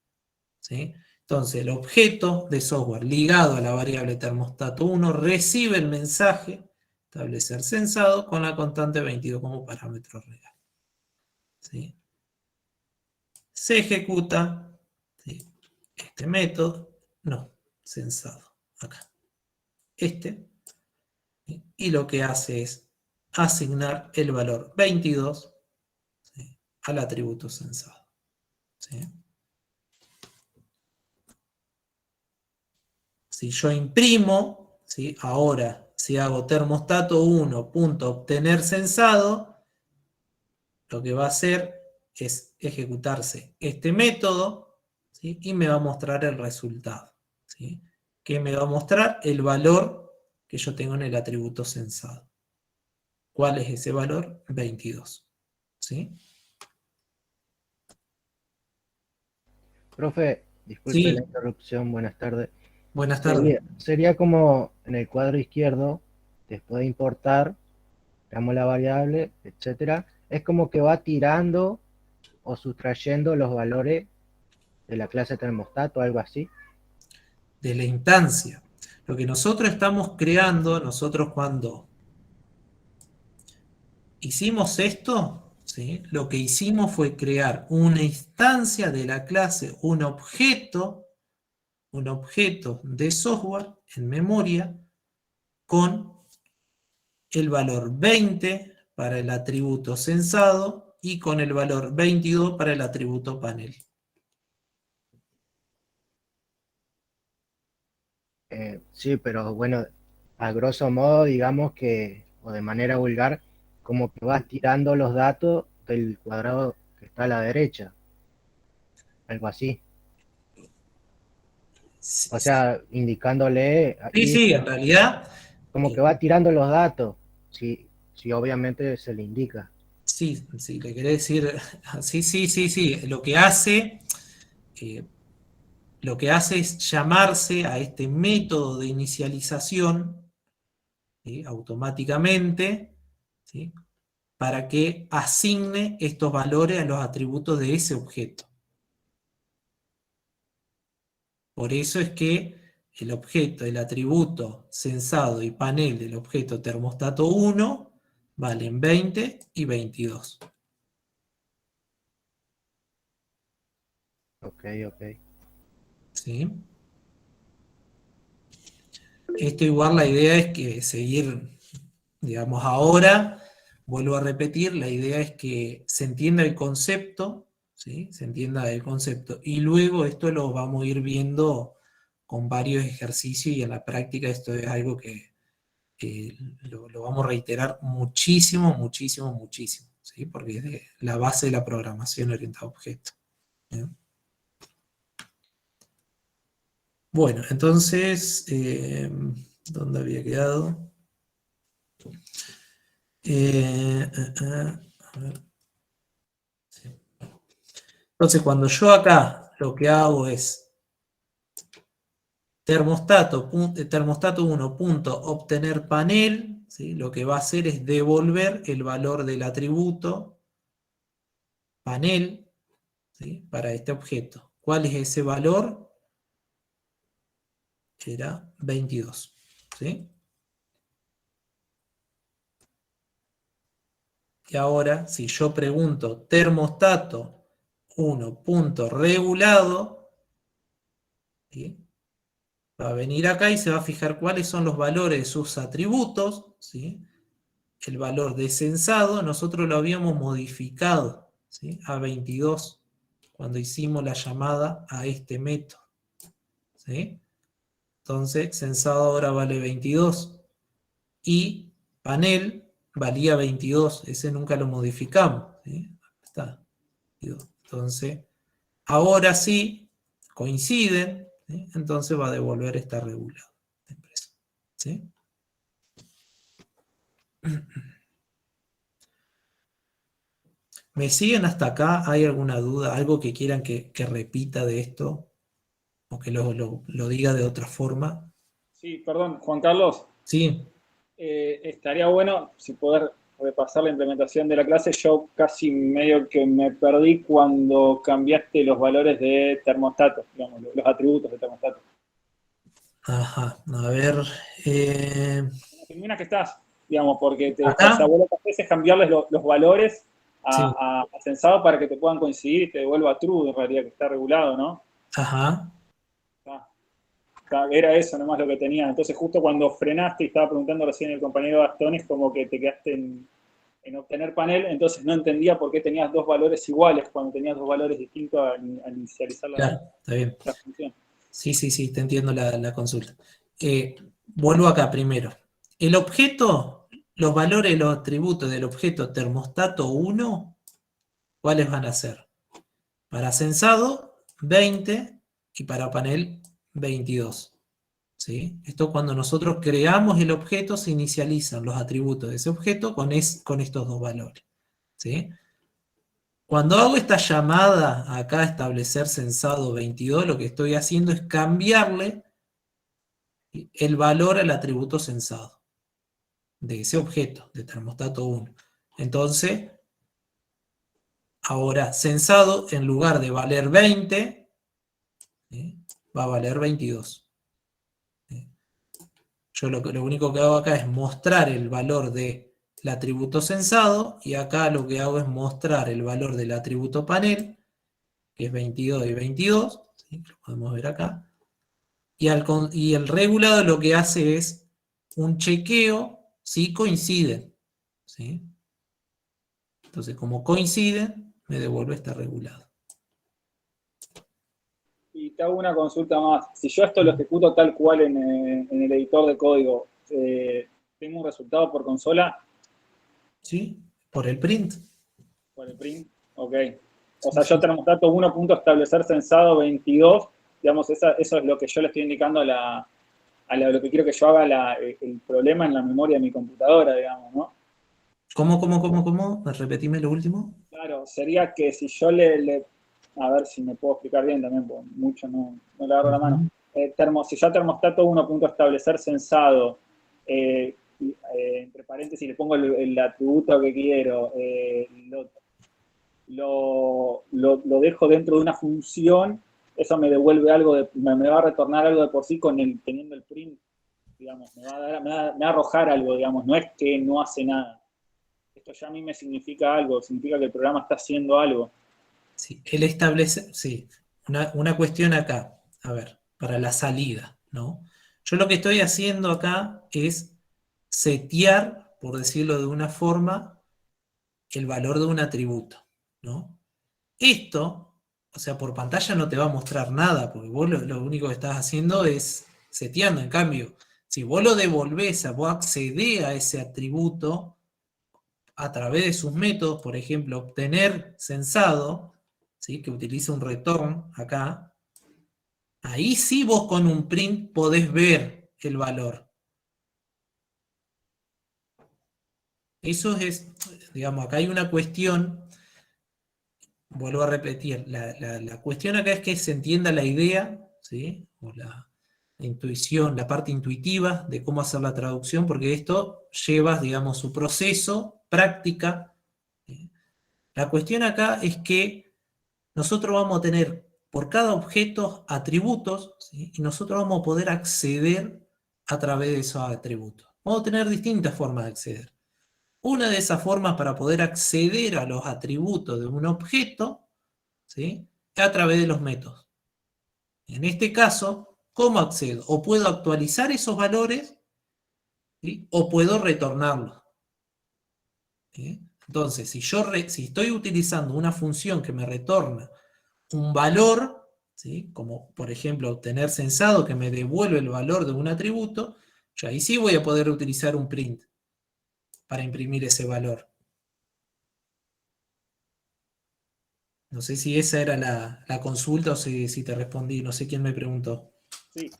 ¿sí? Entonces, el objeto de software ligado a la variable termostato 1 recibe el mensaje establecer censado con la constante 22 como parámetro real, ¿sí? Se ejecuta, ¿sí?, este método, no, censado, acá, ¿sí? Y lo que hace es asignar el valor 22, ¿sí?, al atributo censado, ¿sí? Si yo imprimo, ¿sí?, ahora, si hago termostato 1.obtener censado, lo que va a hacer es ejecutarse este método, ¿sí?, y me va a mostrar el resultado, ¿sí?, que me va a mostrar el valor que yo tengo en el atributo censado. ¿Cuál es ese valor? 22, ¿sí?
Profe, disculpe la
Sí,
interrupción, buenas tardes.
buenas tardes.
Sería como en el cuadro izquierdo, después de importar, damos la variable, etcétera, es como que va tirando o sustrayendo los valores de la clase termostato, algo así.
De la instancia. Lo que nosotros estamos creando, nosotros cuando hicimos esto, ¿sí?, lo que hicimos fue crear una instancia de la clase, un objeto de software en memoria con el valor 20 para el atributo censado y con el valor 22 para el atributo panel.
Sí, pero bueno, a grosso modo, digamos que, o de manera vulgar, como que vas tirando los datos del cuadrado que está a la derecha, algo así. O sea, indicándole
Sí,
ahí
sí, en realidad,
como que va tirando los datos, si obviamente se le indica.
sí, sí, le querés decir, sí, sí, sí, sí, eh, lo que hace es llamarse a este método de inicialización, ¿sí?, automáticamente, ¿sí?, para que asigne estos valores a los atributos de ese objeto. Por eso es que el objeto, el atributo censado y panel del objeto termostato 1 valen 20 y 22.
Ok, ok.
¿Sí? Esto igual la idea es que seguir, digamos, ahora, vuelvo a repetir, la idea es que se entienda el concepto, ¿sí?, se entienda el concepto, y luego esto lo vamos a ir viendo con varios ejercicios y en la práctica esto es algo que lo vamos a reiterar muchísimo, muchísimo, muchísimo, ¿sí?, porque es la base de la programación orientada a objetos. ¿Bien? Bueno, entonces, ¿dónde había quedado? A ver. Sí. Entonces, cuando yo acá lo que hago es termostato 1.obtener panel, ¿sí?, lo que va a hacer es devolver el valor del atributo panel, ¿sí?, para este objeto. ¿Cuál es ese valor? Era 22, ¿sí? Y ahora, si yo pregunto termostato 1.regulado, ¿sí?, va a venir acá y se va a fijar cuáles son los valores de sus atributos, ¿sí? El valor de censado, nosotros lo habíamos modificado, ¿sí?, a 22 cuando hicimos la llamada a este método, ¿sí? Entonces, censado ahora vale 22 y panel valía 22, ese nunca lo modificamos, ¿sí? Está. Entonces, ahora sí coinciden, ¿sí?, entonces va a devolver esta regulado de empresa, ¿sí? ¿Me siguen hasta acá? ¿Hay alguna duda? ¿Algo que quieran que repita de esto? ¿O que lo diga de otra forma?
Sí, perdón, Juan Carlos.
Sí,
Estaría bueno si poder repasar la implementación de la clase. Yo casi medio que me perdí cuando cambiaste los valores de termostato, digamos, los atributos de termostato.
Ajá, a ver.
Termina que estás, digamos, porque
¿Acá?
o sea, vos lo que haces es cambiarles los valores
Sí.
a sensado para que te puedan coincidir y te devuelva true, en realidad, que está regulado, ¿no?
Ajá.
Era eso nomás lo que tenía. Entonces, justo cuando frenaste y estaba preguntando recién el compañero Gastón, es como que te quedaste en obtener panel, entonces no entendía por qué tenías dos valores iguales cuando tenías dos valores distintos al inicializar
Claro, está bien.
la función.
Sí, te entiendo la consulta. Vuelvo acá primero. El objeto, los valores, los atributos del objeto termostato 1, ¿cuáles van a ser? Para sensado, 20 y para panel, 22. ¿Sí? Esto cuando nosotros creamos el objeto se inicializan los atributos de ese objeto con estos dos valores. ¿Sí? Cuando hago esta llamada acá a establecer sensado 22, lo que estoy haciendo es cambiarle el valor al atributo sensado de ese objeto, de termostato 1. Entonces, ahora sensado, en lugar de valer 20, va a valer 22. Yo lo único que hago acá es mostrar el valor del atributo sensado, y acá lo que hago es mostrar el valor del atributo panel, que es 22 y 22, ¿sí? Lo podemos ver acá. Y el regulado lo que hace es un chequeo si coinciden, ¿sí? Entonces, como coinciden, me devuelve este regulado.
Y te hago una consulta más. Si yo esto lo ejecuto tal cual en el editor de código, ¿tengo un resultado por consola?
¿Sí? Por el print.
Por el print. Ok. O sea, yo termostato 1 punto establecer sensado 22, digamos, eso es lo que yo le estoy indicando a lo que quiero que yo haga el problema en la memoria de mi computadora, digamos, ¿no?
¿Cómo? Repetime lo último.
Claro, sería que si yo a ver si me puedo explicar bien también, porque mucho no le agarro la mano. Si yo termostato 1 punto establecer sensado, entre paréntesis le pongo el atributo que quiero, lo dejo dentro de una función, eso me devuelve algo, me va a retornar algo de por sí teniendo el print, digamos, me va a arrojar algo, digamos, no es que no hace nada. Esto ya a mí me significa algo, significa que el programa está haciendo algo.
Sí, él establece, sí, una cuestión acá, a ver, para la salida, ¿no? Yo lo que estoy haciendo acá es setear, por decirlo de una forma, el valor de un atributo, ¿no? Esto, o sea, por pantalla no te va a mostrar nada, porque vos lo único que estás haciendo es seteando. En cambio, si vos lo devolvés, vos accedés a ese atributo a través de sus métodos, por ejemplo, obtener sensado, ¿sí? Que utiliza un return acá, ahí sí vos con un print podés ver el valor. Eso es, digamos, acá hay una cuestión, vuelvo a repetir, la cuestión acá es que se entienda la idea, ¿sí? O la intuición, la parte intuitiva de cómo hacer la traducción, porque esto lleva, digamos, su proceso, práctica. La cuestión acá es que nosotros vamos a tener por cada objeto atributos, ¿sí? Y nosotros vamos a poder acceder a través de esos atributos. Vamos a tener distintas formas de acceder. Una de esas formas para poder acceder a los atributos de un objeto, ¿sí? Es a través de los métodos. En este caso, ¿cómo accedo? O puedo actualizar esos valores, ¿sí? O puedo retornarlos, ¿sí? Entonces, si estoy utilizando una función que me retorna un valor, ¿sí? Como por ejemplo obtener sensado que me devuelve el valor de un atributo, yo ahí sí voy a poder utilizar un print para imprimir ese valor. No sé si esa era la consulta o si te respondí, no sé quién me preguntó.
Sí,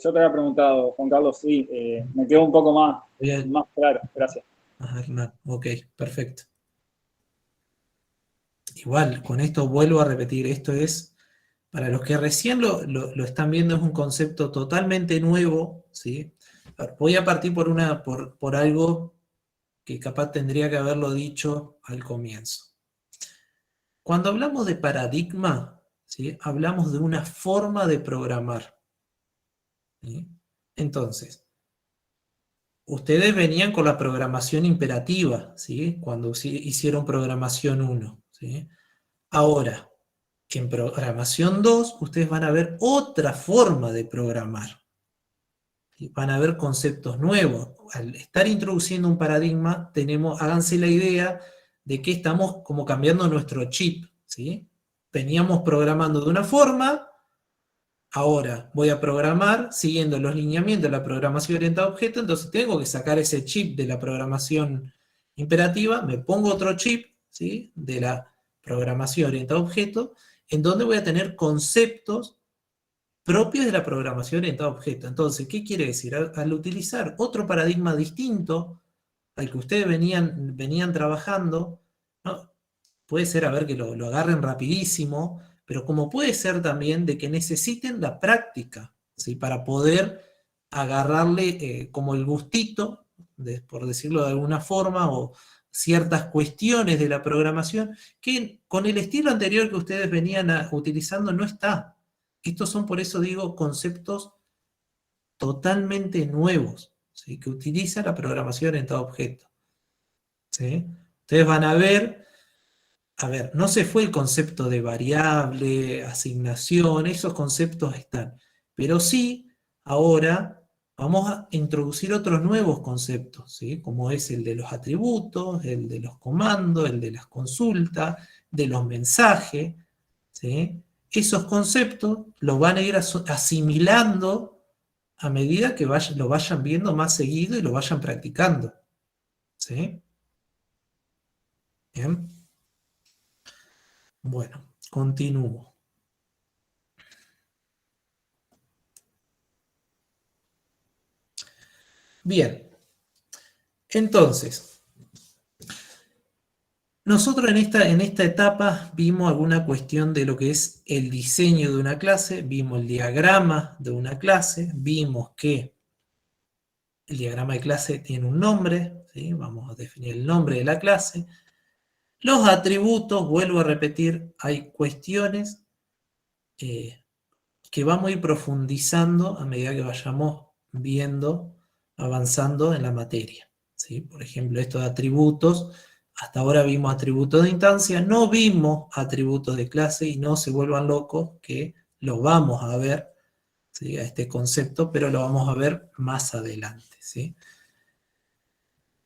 yo te había preguntado, Juan Carlos, sí, me quedó un poco más claro, gracias.
Hernán, ok, perfecto. Igual, con esto vuelvo a repetir, esto es, para los que recién lo están viendo, es un concepto totalmente nuevo, ¿sí? Voy a partir por algo que capaz tendría que haberlo dicho al comienzo. Cuando hablamos de paradigma, ¿sí?, hablamos de una forma de programar, ¿sí? Entonces, ustedes venían con la programación imperativa, ¿sí?, cuando hicieron programación 1, ¿sí? Ahora, en programación 2, ustedes van a ver otra forma de programar. ¿Sí? Van a ver conceptos nuevos. Al estar introduciendo un paradigma, háganse la idea de que estamos como cambiando nuestro chip, ¿sí? Veníamos programando de una forma, ahora voy a programar siguiendo los lineamientos de la programación orientada a objetos, entonces tengo que sacar ese chip de la programación imperativa, me pongo otro chip, ¿sí?, de la programación orientada a objetos, en donde voy a tener conceptos propios de la programación orientada a objetos. Entonces, ¿qué quiere decir? Al utilizar otro paradigma distinto al que ustedes venían trabajando, ¿no? Puede ser, a ver, que lo agarren rapidísimo, pero como puede ser también de que necesiten la práctica, ¿sí?, para poder agarrarle como el gustito, por decirlo de alguna forma, o ciertas cuestiones de la programación, que con el estilo anterior que ustedes venían utilizando no está. Estos son, por eso digo, conceptos totalmente nuevos, ¿sí?, que utiliza la programación orientada a objetos, ¿sí? Ustedes van a ver, no se fue el concepto de variable, asignación, esos conceptos están, pero sí, ahora vamos a introducir otros nuevos conceptos, ¿sí?, como es el de los atributos, el de los comandos, el de las consultas, de los mensajes, ¿sí? Esos conceptos los van a ir asimilando a medida que lo vayan viendo más seguido y lo vayan practicando, ¿sí? Bien. Bueno, continúo. Bien, entonces, nosotros en esta etapa vimos alguna cuestión de lo que es el diseño de una clase, vimos el diagrama de una clase, vimos que el diagrama de clase tiene un nombre, ¿sí? Vamos a definir el nombre de la clase. Los atributos, vuelvo a repetir, hay cuestiones que vamos a ir profundizando a medida que vayamos viendo, avanzando en la materia, ¿sí? Por ejemplo, esto de atributos, hasta ahora vimos atributos de instancia, no vimos atributos de clase, y no se vuelvan locos que lo vamos a ver, ¿sí?, a este concepto, pero lo vamos a ver más adelante, ¿sí?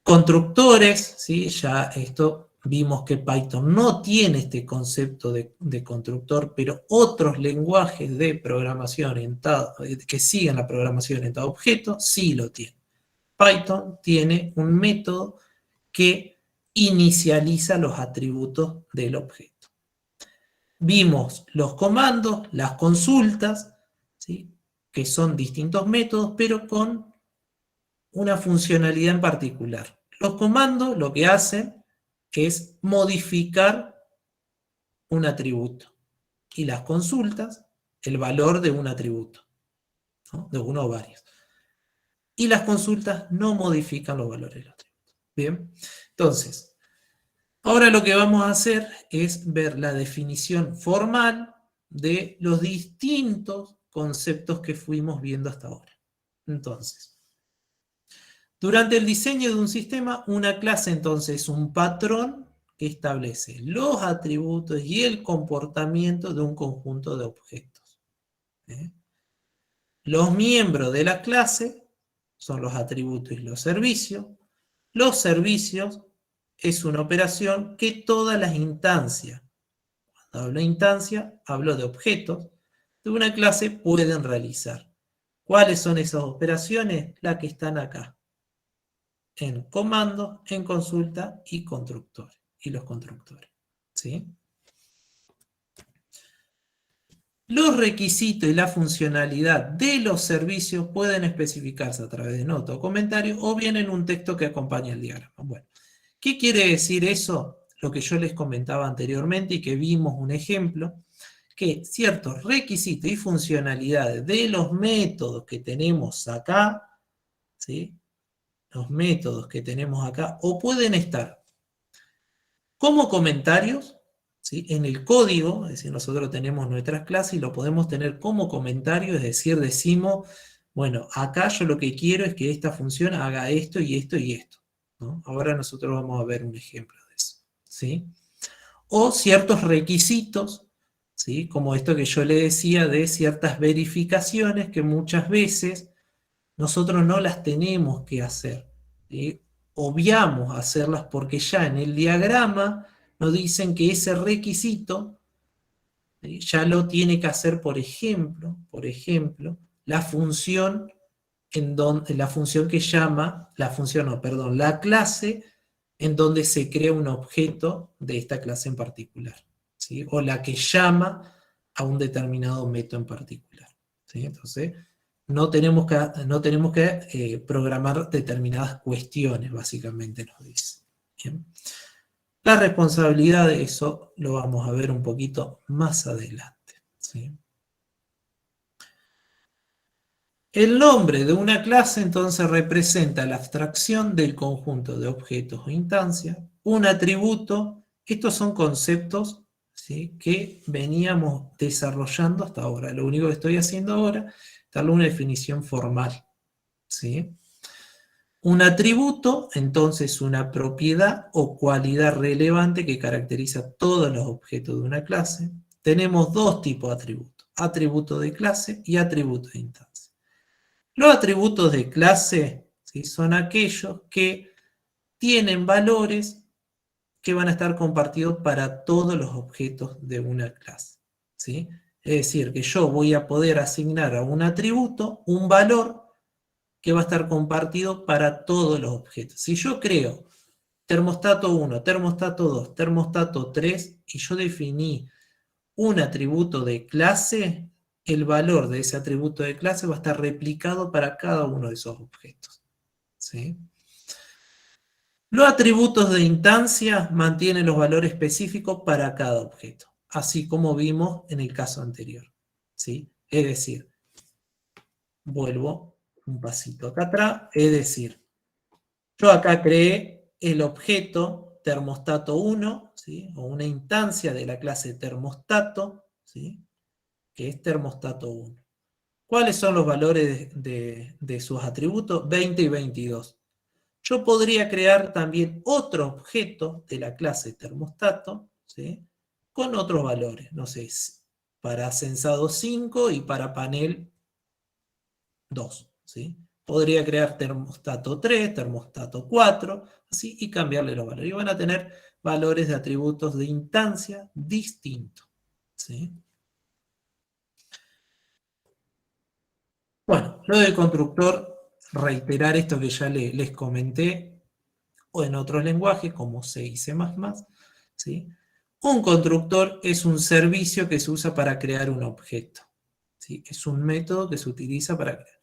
Constructores, ¿sí? Ya esto vimos que Python no tiene este concepto de constructor, pero otros lenguajes de programación que siguen la programación orientada a objetos sí lo tienen. Python tiene un método que inicializa los atributos del objeto. Vimos los comandos, las consultas, ¿sí?, que son distintos métodos, pero con una funcionalidad en particular. Los comandos lo que hacen es modificar un atributo, y las consultas el valor de un atributo, ¿no?, de uno o varios. Y las consultas no modifican los valores de los atributos. Bien, entonces, ahora lo que vamos a hacer es ver la definición formal de los distintos conceptos que fuimos viendo hasta ahora. Entonces, durante el diseño de un sistema, una clase entonces es un patrón que establece los atributos y el comportamiento de un conjunto de objetos. Los miembros de la clase son los atributos y los servicios. Los servicios es una operación que todas las instancias, cuando hablo de instancia, hablo de objetos, de una clase pueden realizar. ¿Cuáles son esas operaciones? Las que están acá, en comandos, en consulta y constructores, y los constructores, ¿sí? Los requisitos y la funcionalidad de los servicios pueden especificarse a través de nota o comentario, o bien en un texto que acompaña el diagrama. Bueno, ¿qué quiere decir eso? Lo que yo les comentaba anteriormente y que vimos un ejemplo, que ciertos requisitos y funcionalidades de los métodos que tenemos acá, ¿sí?, los métodos que tenemos acá, o pueden estar como comentarios, ¿sí? En el código, es decir, nosotros tenemos nuestras clases y lo podemos tener como comentario, es decir, decimos, bueno, acá yo lo que quiero es que esta función haga esto y esto y esto, ¿no? Ahora nosotros vamos a ver un ejemplo de eso, ¿sí? O ciertos requisitos, ¿sí? Como esto que yo le decía de ciertas verificaciones que muchas veces nosotros no las tenemos que hacer, ¿sí? Obviamos hacerlas porque ya en el diagrama nos dicen que ese requisito, ¿sí? Ya lo tiene que hacer, por ejemplo, la función la función que llama, la clase en donde se crea un objeto de esta clase en particular, ¿sí? O la que llama a un determinado método en particular, ¿sí? Entonces, no tenemos que programar determinadas cuestiones, básicamente nos dice. ¿Bien? La responsabilidad de eso lo vamos a ver un poquito más adelante, ¿sí? El nombre de una clase entonces representa la abstracción del conjunto de objetos o instancias. Un atributo, estos son conceptos, ¿sí? Que veníamos desarrollando hasta ahora. Lo único que estoy haciendo ahora es darle una definición formal, ¿sí? Un atributo, entonces, una propiedad o cualidad relevante que caracteriza todos los objetos de una clase. Tenemos dos tipos de atributos: atributo de clase y atributo de instancia. Los atributos de clase, ¿sí? Son aquellos que tienen valores que van a estar compartidos para todos los objetos de una clase, ¿sí? Es decir, que yo voy a poder asignar a un atributo un valor que va a estar compartido para todos los objetos. Si yo creo termostato 1, termostato 2, termostato 3, y yo definí un atributo de clase, el valor de ese atributo de clase va a estar replicado para cada uno de esos objetos, ¿sí? Los atributos de instancia mantienen los valores específicos para cada objeto, así como vimos en el caso anterior, ¿sí? Es decir, vuelvo un pasito acá atrás, es decir, yo acá creé el objeto termostato 1, ¿sí? O una instancia de la clase termostato, ¿sí? Que es termostato 1. ¿Cuáles son los valores de sus atributos? 20 y 22. Yo podría crear también otro objeto de la clase termostato, ¿sí? Con otros valores, no sé, para sensado 5 y para panel 2, ¿sí? Podría crear termostato 3, termostato 4, así, y cambiarle los valores. Y van a tener valores de atributos de instancia distintos, ¿sí? Bueno, lo del constructor, reiterar esto que ya les comenté, o en otros lenguajes como C y C++, ¿sí? Un constructor es un servicio que se usa para crear un objeto, ¿sí? Es un método que se utiliza para crear.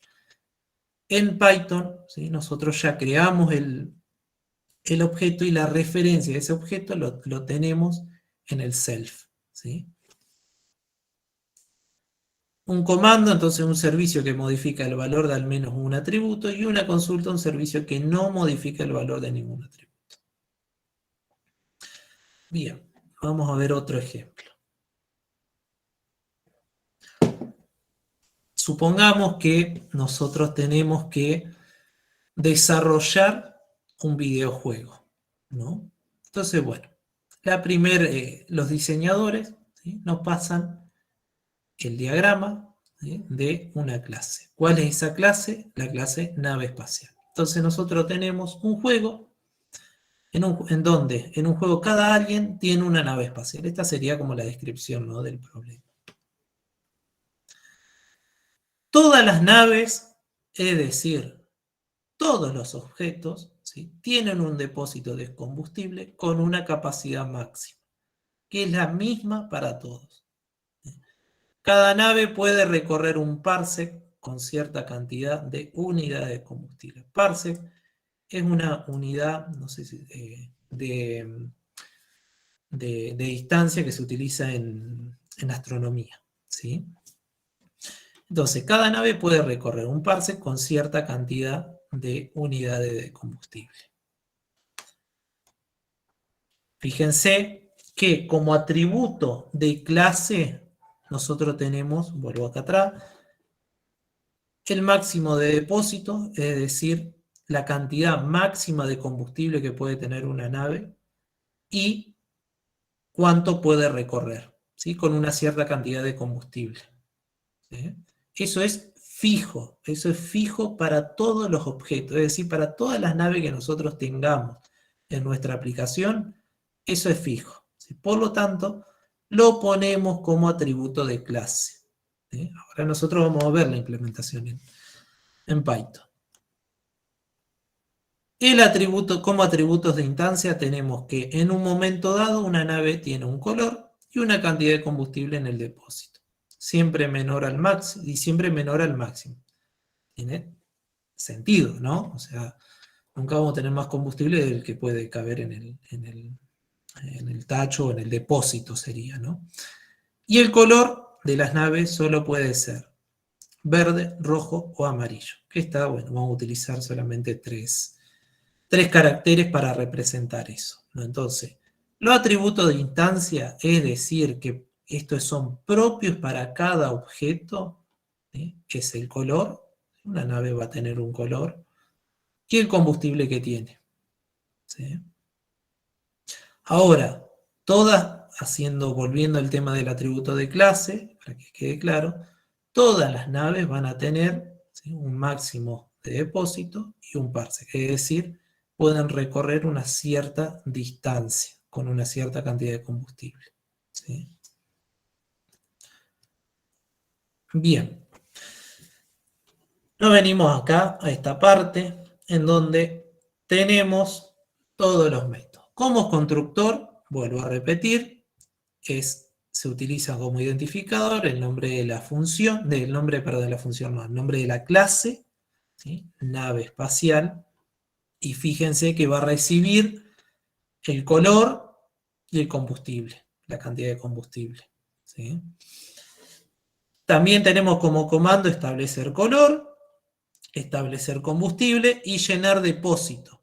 En Python, ¿sí? Nosotros ya creamos el objeto y la referencia de ese objeto lo tenemos en el self, ¿sí? Un comando, entonces, un servicio que modifica el valor de al menos un atributo, y una consulta, un servicio que no modifica el valor de ningún atributo. Bien, vamos a ver otro ejemplo. Supongamos que nosotros tenemos que desarrollar un videojuego, ¿no? Entonces, bueno, los diseñadores, ¿sí? Nos pasan el diagrama, ¿sí? De una clase. ¿Cuál es esa clase? La clase nave espacial. Entonces nosotros tenemos un juego en donde en un juego cada alien tiene una nave espacial. Esta sería como la descripción, ¿no? Del problema. Todas las naves, es decir, todos los objetos, ¿sí? Tienen un depósito de combustible con una capacidad máxima, que es la misma para todos. Cada nave puede recorrer un parsec con cierta cantidad de unidades de combustible. Parsec es una unidad, no sé si, de distancia que se utiliza en astronomía, ¿sí? Entonces, cada nave puede recorrer un parsec con cierta cantidad de unidades de combustible. Fíjense que como atributo de clase nosotros tenemos, vuelvo acá atrás, el máximo de depósito, es decir, la cantidad máxima de combustible que puede tener una nave y cuánto puede recorrer, ¿sí? Con una cierta cantidad de combustible, ¿sí? Eso es fijo para todos los objetos, es decir, para todas las naves que nosotros tengamos en nuestra aplicación, eso es fijo, ¿sí? Por lo tanto, lo ponemos como atributo de clase, ¿sí? Ahora nosotros vamos a ver la implementación en Python. El atributo, como atributos de instancia tenemos que en un momento dado una nave tiene un color y una cantidad de combustible en el depósito. Siempre menor al máximo y siempre menor al máximo. Tiene sentido, ¿no? O sea, nunca vamos a tener más combustible del que puede caber en el tacho o en el depósito sería, ¿no? Y el color de las naves solo puede ser verde, rojo o amarillo. Que está, bueno, vamos a utilizar solamente tres caracteres para representar eso, ¿no? Entonces, los atributos de instancia, es decir, que estos son propios para cada objeto, ¿sí? Es el color, una nave va a tener un color, y el combustible que tiene, ¿sí? Ahora, volviendo al tema del atributo de clase, para que quede claro, todas las naves van a tener, ¿sí? Un máximo de depósito y un parsec, es decir, pueden recorrer una cierta distancia con una cierta cantidad de combustible, ¿sí? Bien. Nos venimos acá a esta parte en donde tenemos todos los métodos. Como constructor, vuelvo a repetir, se utiliza como identificador el nombre de la función, el nombre de la clase, ¿sí? Nave espacial. Y fíjense que va a recibir el color y el combustible, la cantidad de combustible, ¿sí? También tenemos como comando establecer color, establecer combustible y llenar depósito,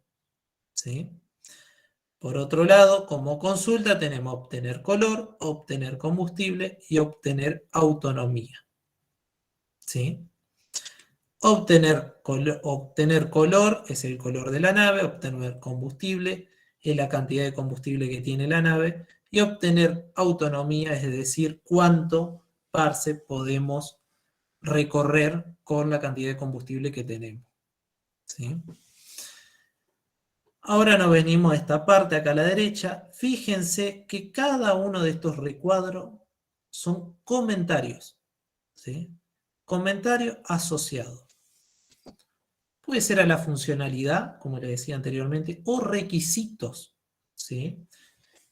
¿sí? Por otro lado, como consulta tenemos obtener color, obtener combustible y obtener autonomía, ¿sí? Obtener color es el color de la nave, obtener combustible es la cantidad de combustible que tiene la nave, y obtener autonomía, es decir, cuánto parsec podemos recorrer con la cantidad de combustible que tenemos, ¿sí? Ahora nos venimos a esta parte, acá a la derecha. Fíjense que cada uno de estos recuadros son comentarios, ¿sí? Comentarios asociados. Puede ser a la funcionalidad, como les decía anteriormente, o requisitos, ¿sí?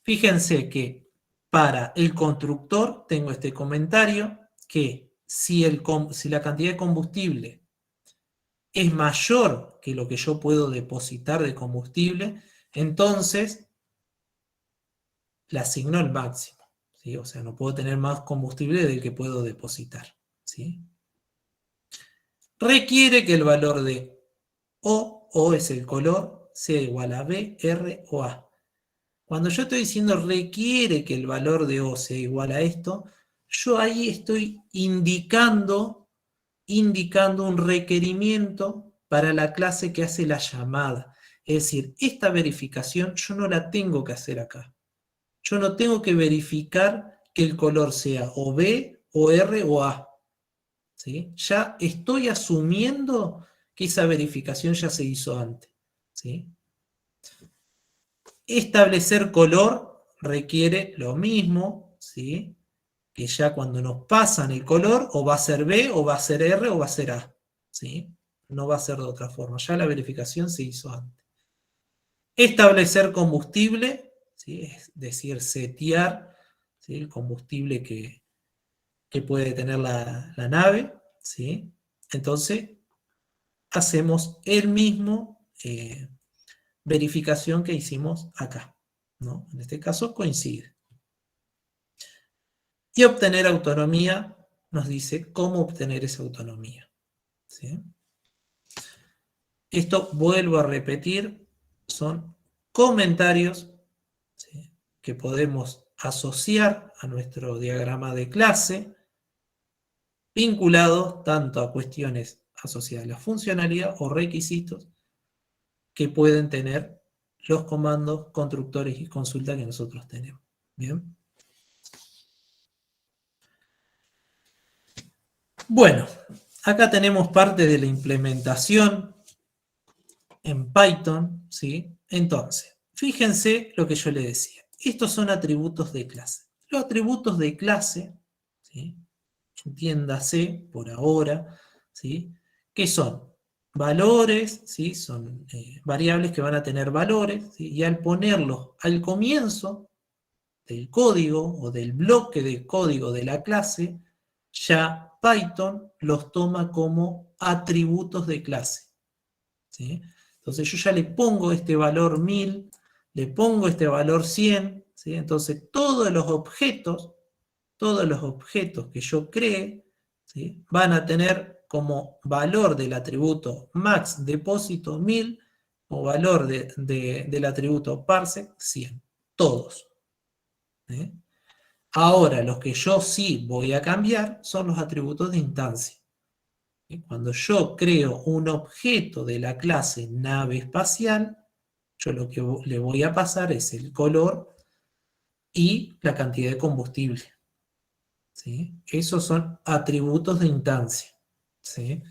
Fíjense que para el constructor tengo este comentario que si la cantidad de combustible es mayor que lo que yo puedo depositar de combustible, entonces le asigno el máximo, ¿sí? O sea, no puedo tener más combustible del que puedo depositar, ¿sí? Requiere que el valor de O es el color, sea igual a B, R o A. Cuando yo estoy diciendo requiere que el valor de O sea igual a esto, yo ahí estoy indicando un requerimiento para la clase que hace la llamada. Es decir, esta verificación yo no la tengo que hacer acá. Yo no tengo que verificar que el color sea o B, o R o A, ¿sí? Ya estoy asumiendo que esa verificación ya se hizo antes, ¿sí? Establecer color requiere lo mismo, ¿sí? Que ya cuando nos pasan el color, o va a ser B, o va a ser R, o va a ser A, ¿sí? No va a ser de otra forma, ya la verificación se hizo antes. Establecer combustible, ¿sí? Es decir, setear, ¿sí? El combustible que puede tener la nave, ¿sí? Entonces, hacemos el mismo verificación que hicimos acá, ¿no? En este caso coincide. Y obtener autonomía nos dice cómo obtener esa autonomía, ¿sí? Esto, vuelvo a repetir, son comentarios, ¿sí?, que podemos asociar a nuestro diagrama de clase, vinculados tanto a cuestiones asociadas a la funcionalidad o requisitos que pueden tener los comandos, constructores y consulta que nosotros tenemos. Bien. Bueno, acá tenemos parte de la implementación en Python, ¿sí? Entonces, fíjense lo que yo le decía. Estos son atributos de clase. Los atributos de clase, ¿sí?, entiéndase por ahora, ¿sí?, que son valores, ¿sí?, son variables que van a tener valores, ¿sí?, y al ponerlos al comienzo del código o del bloque de código de la clase, ya Python los toma como atributos de clase, ¿sí? Entonces yo ya le pongo este valor 1000, le pongo este valor 100, ¿sí? Entonces todos los objetos que yo cree, ¿sí?, van a tener como valor del atributo max depósito 1000 o valor del atributo parsec 100, todos, ¿sí? Ahora, los que yo sí voy a cambiar son los atributos de instancia. Cuando yo creo un objeto de la clase nave espacial, yo lo que le voy a pasar es el color y la cantidad de combustible, ¿sí? Esos son atributos de instancia, ¿sí?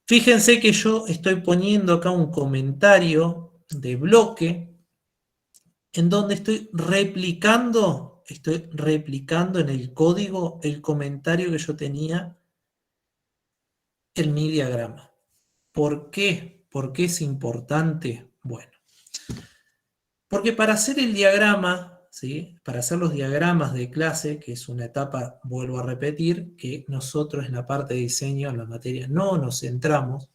Fíjense que yo estoy poniendo acá un comentario de bloque en donde estoy replicando en el código el comentario que yo tenía en mi diagrama. ¿Por qué? ¿Por qué es importante? Bueno, porque para hacer el diagrama, ¿sí?, para hacer los diagramas de clase, que es una etapa, vuelvo a repetir, que nosotros en la parte de diseño, en la materia, no nos centramos.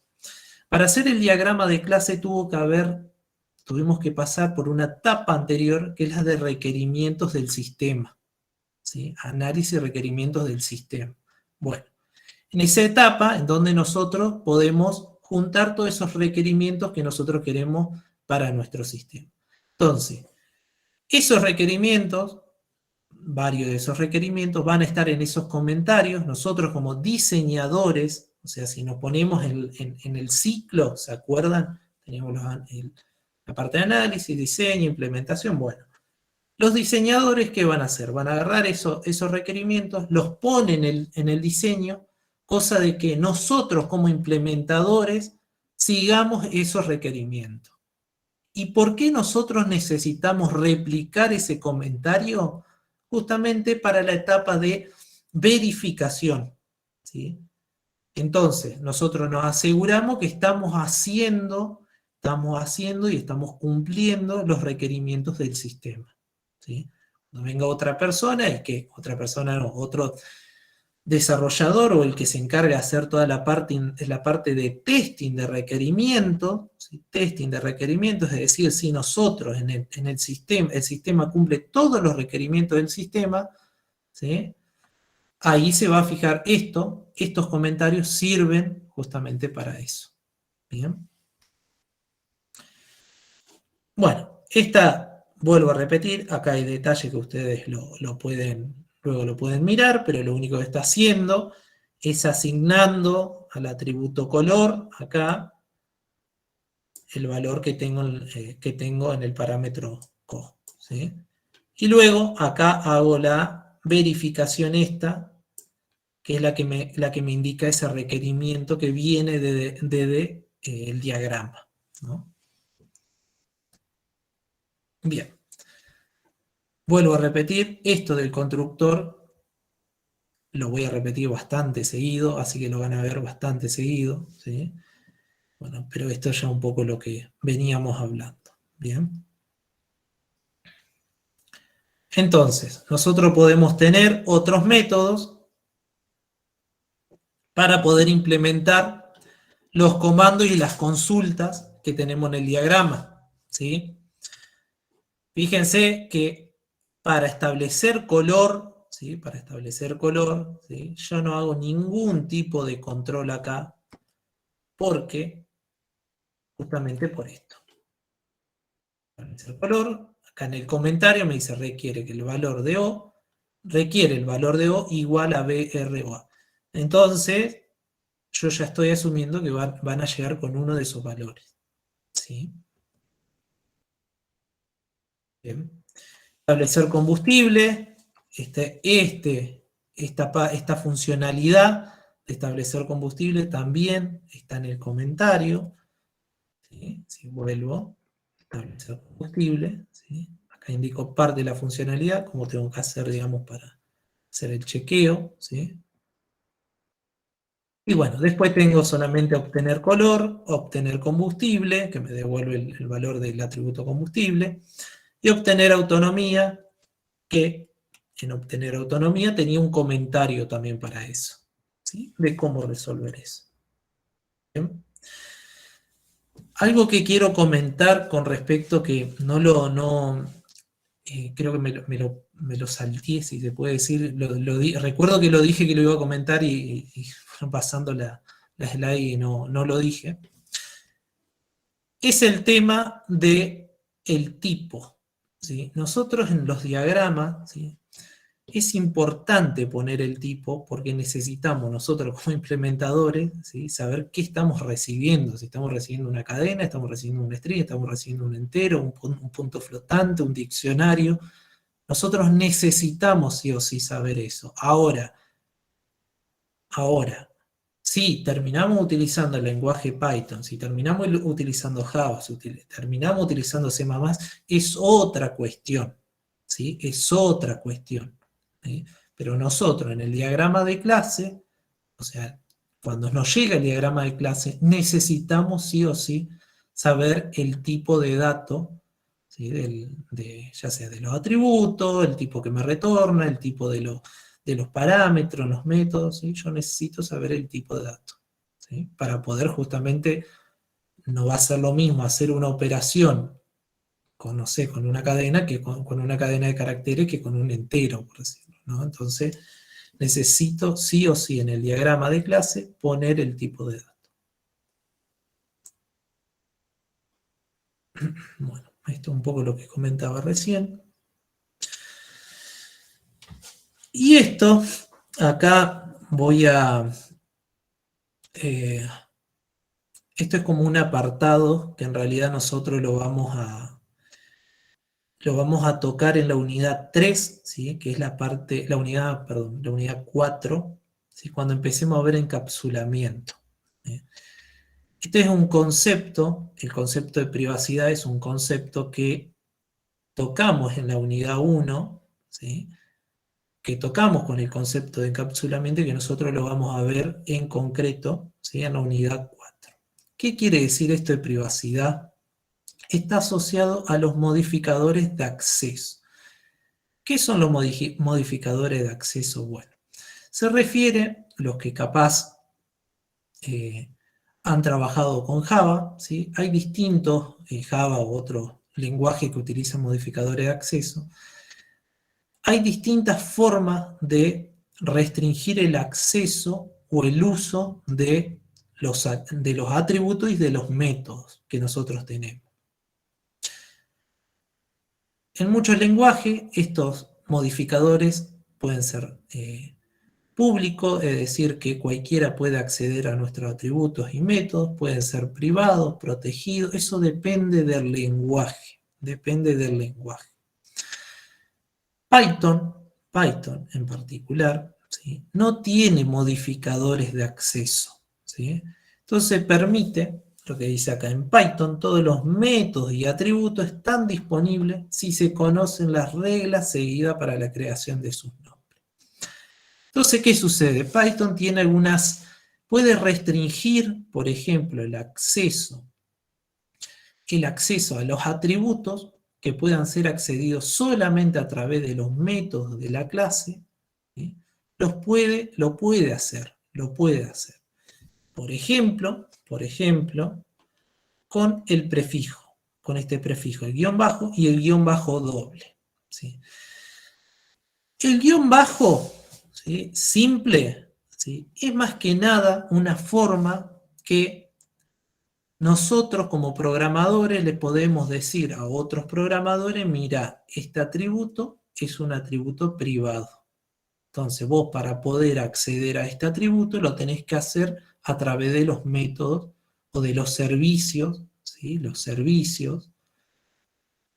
Para hacer el diagrama de clase tuvimos que pasar por una etapa anterior, que es la de requerimientos del sistema, ¿sí?, análisis de requerimientos del sistema. Bueno, en esa etapa en donde nosotros podemos juntar todos esos requerimientos que nosotros queremos para nuestro sistema. Entonces, esos requerimientos, varios de esos requerimientos van a estar en esos comentarios. Nosotros como diseñadores, o sea, si nos ponemos en el ciclo, ¿se acuerdan? Tenemos la parte de análisis, diseño, implementación. Bueno, los diseñadores, ¿qué van a hacer? Van a agarrar esos requerimientos, los ponen en el diseño, cosa de que nosotros como implementadores sigamos esos requerimientos. ¿Y por qué nosotros necesitamos replicar ese comentario? Justamente para la etapa de verificación, ¿sí? Entonces, nosotros nos aseguramos que estamos haciendo y estamos cumpliendo los requerimientos del sistema, ¿sí? Cuando venga otra persona, otro desarrollador o el que se encarga de hacer toda la parte de testing de requerimientos, ¿sí?, testing de requerimientos, es decir, si nosotros en el sistema cumple todos los requerimientos del sistema, ¿sí?, ahí se va a fijar estos comentarios sirven justamente para eso. Bien. Bueno, vuelvo a repetir, acá hay detalles que ustedes luego lo pueden mirar, pero lo único que está haciendo es asignando al atributo color, acá, el valor que tengo en el parámetro co, ¿sí? Y luego acá hago la verificación que es la que me indica ese requerimiento que viene desde el diagrama, ¿no? Bien. Vuelvo a repetir, esto del constructor lo voy a repetir bastante seguido, así que lo van a ver bastante seguido, ¿sí? Bueno, pero esto es ya un poco lo que veníamos hablando, ¿bien? Entonces, nosotros podemos tener otros métodos para poder implementar los comandos y las consultas que tenemos en el diagrama, ¿sí? Fíjense que para establecer color, ¿sí?, ¿sí?, yo no hago ningún tipo de control acá, porque justamente por esto. El color, acá en el comentario me dice requiere que el valor de O, requiere el valor de O igual a BROA. Entonces, yo ya estoy asumiendo que van a llegar con uno de esos valores. ¿Sí? Bien. Establecer combustible, esta funcionalidad de establecer combustible también está en el comentario. ¿Sí? Si vuelvo, establecer combustible, ¿sí? Acá indico parte de la funcionalidad, como tengo que hacer, digamos, para hacer el chequeo, ¿sí? Y bueno, después tengo solamente obtener color, obtener combustible, que me devuelve el valor del atributo combustible, y obtener autonomía, que en obtener autonomía tenía un comentario también para eso, ¿sí? De cómo resolver eso. ¿Bien? Algo que quiero comentar con respecto que creo que me lo salteé, si se puede decir. Recuerdo que lo dije que lo iba a comentar y fueron pasando la slide y no lo dije. Es el tema del tipo, ¿sí? Nosotros en los diagramas, ¿sí? Es importante poner el tipo porque necesitamos nosotros como implementadores, ¿sí? Saber qué estamos recibiendo. Si estamos recibiendo una cadena, estamos recibiendo un string, estamos recibiendo un entero, un punto flotante, un diccionario. Nosotros necesitamos sí o sí saber eso. Ahora, si terminamos utilizando el lenguaje Python, si terminamos utilizando Java, si terminamos utilizando C++, es otra cuestión, ¿sí? Es otra cuestión, ¿sí? Pero nosotros en el diagrama de clase, o sea, cuando nos llega el diagrama de clase, necesitamos sí o sí saber el tipo de dato, ¿sí? Ya sea de los atributos, el tipo que me retorna, el tipo de los parámetros, los métodos, ¿sí? Yo necesito saber el tipo de dato, ¿sí? Para poder justamente, no va a ser lo mismo hacer una operación con, no sé, con una cadena que con una cadena de caracteres que con un entero, por decirlo, ¿no? Entonces, necesito sí o sí en el diagrama de clase poner el tipo de dato. Bueno, esto es un poco lo que comentaba recién. Y esto, acá voy a... esto es como un apartado que en realidad nosotros lo vamos a tocar en la unidad 3, ¿sí? Que es la unidad 4, ¿sí? Cuando empecemos a ver encapsulamiento. Este es un concepto, el concepto de privacidad es un concepto que tocamos en la unidad 1, ¿sí? Que tocamos con el concepto de encapsulamiento y que nosotros lo vamos a ver en concreto, ¿sí? En la unidad 4. ¿Qué quiere decir esto de privacidad? Está asociado a los modificadores de acceso. ¿Qué son los modificadores de acceso? Bueno, se refiere a los que capaz han trabajado con Java, ¿sí? Hay distintos Java u otros lenguajes que utilizan modificadores de acceso. Hay distintas formas de restringir el acceso o el uso de los atributos y de los métodos que nosotros tenemos. En muchos lenguajes, estos modificadores pueden ser públicos, es decir, que cualquiera puede acceder a nuestros atributos y métodos, pueden ser privados, protegidos, eso depende del lenguaje, Python en particular, ¿sí? No tiene modificadores de acceso, ¿sí? Entonces permite, lo que dice acá en Python, todos los métodos y atributos están disponibles si se conocen las reglas seguidas para la creación de sus nombres. Entonces, ¿qué sucede? Python tiene puede restringir, por ejemplo, el acceso a los atributos que puedan ser accedidos solamente a través de los métodos de la clase, ¿sí? Lo puede hacer. Por ejemplo, con el prefijo, con este prefijo, el guión bajo y el guión bajo doble, ¿sí? El guión bajo, ¿sí? Simple, ¿sí? Es más que nada una forma que nosotros como programadores le podemos decir a otros programadores, mira, este atributo es un atributo privado. Entonces vos para poder acceder a este atributo lo tenés que hacer a través de los métodos o de los servicios, ¿sí? Los servicios.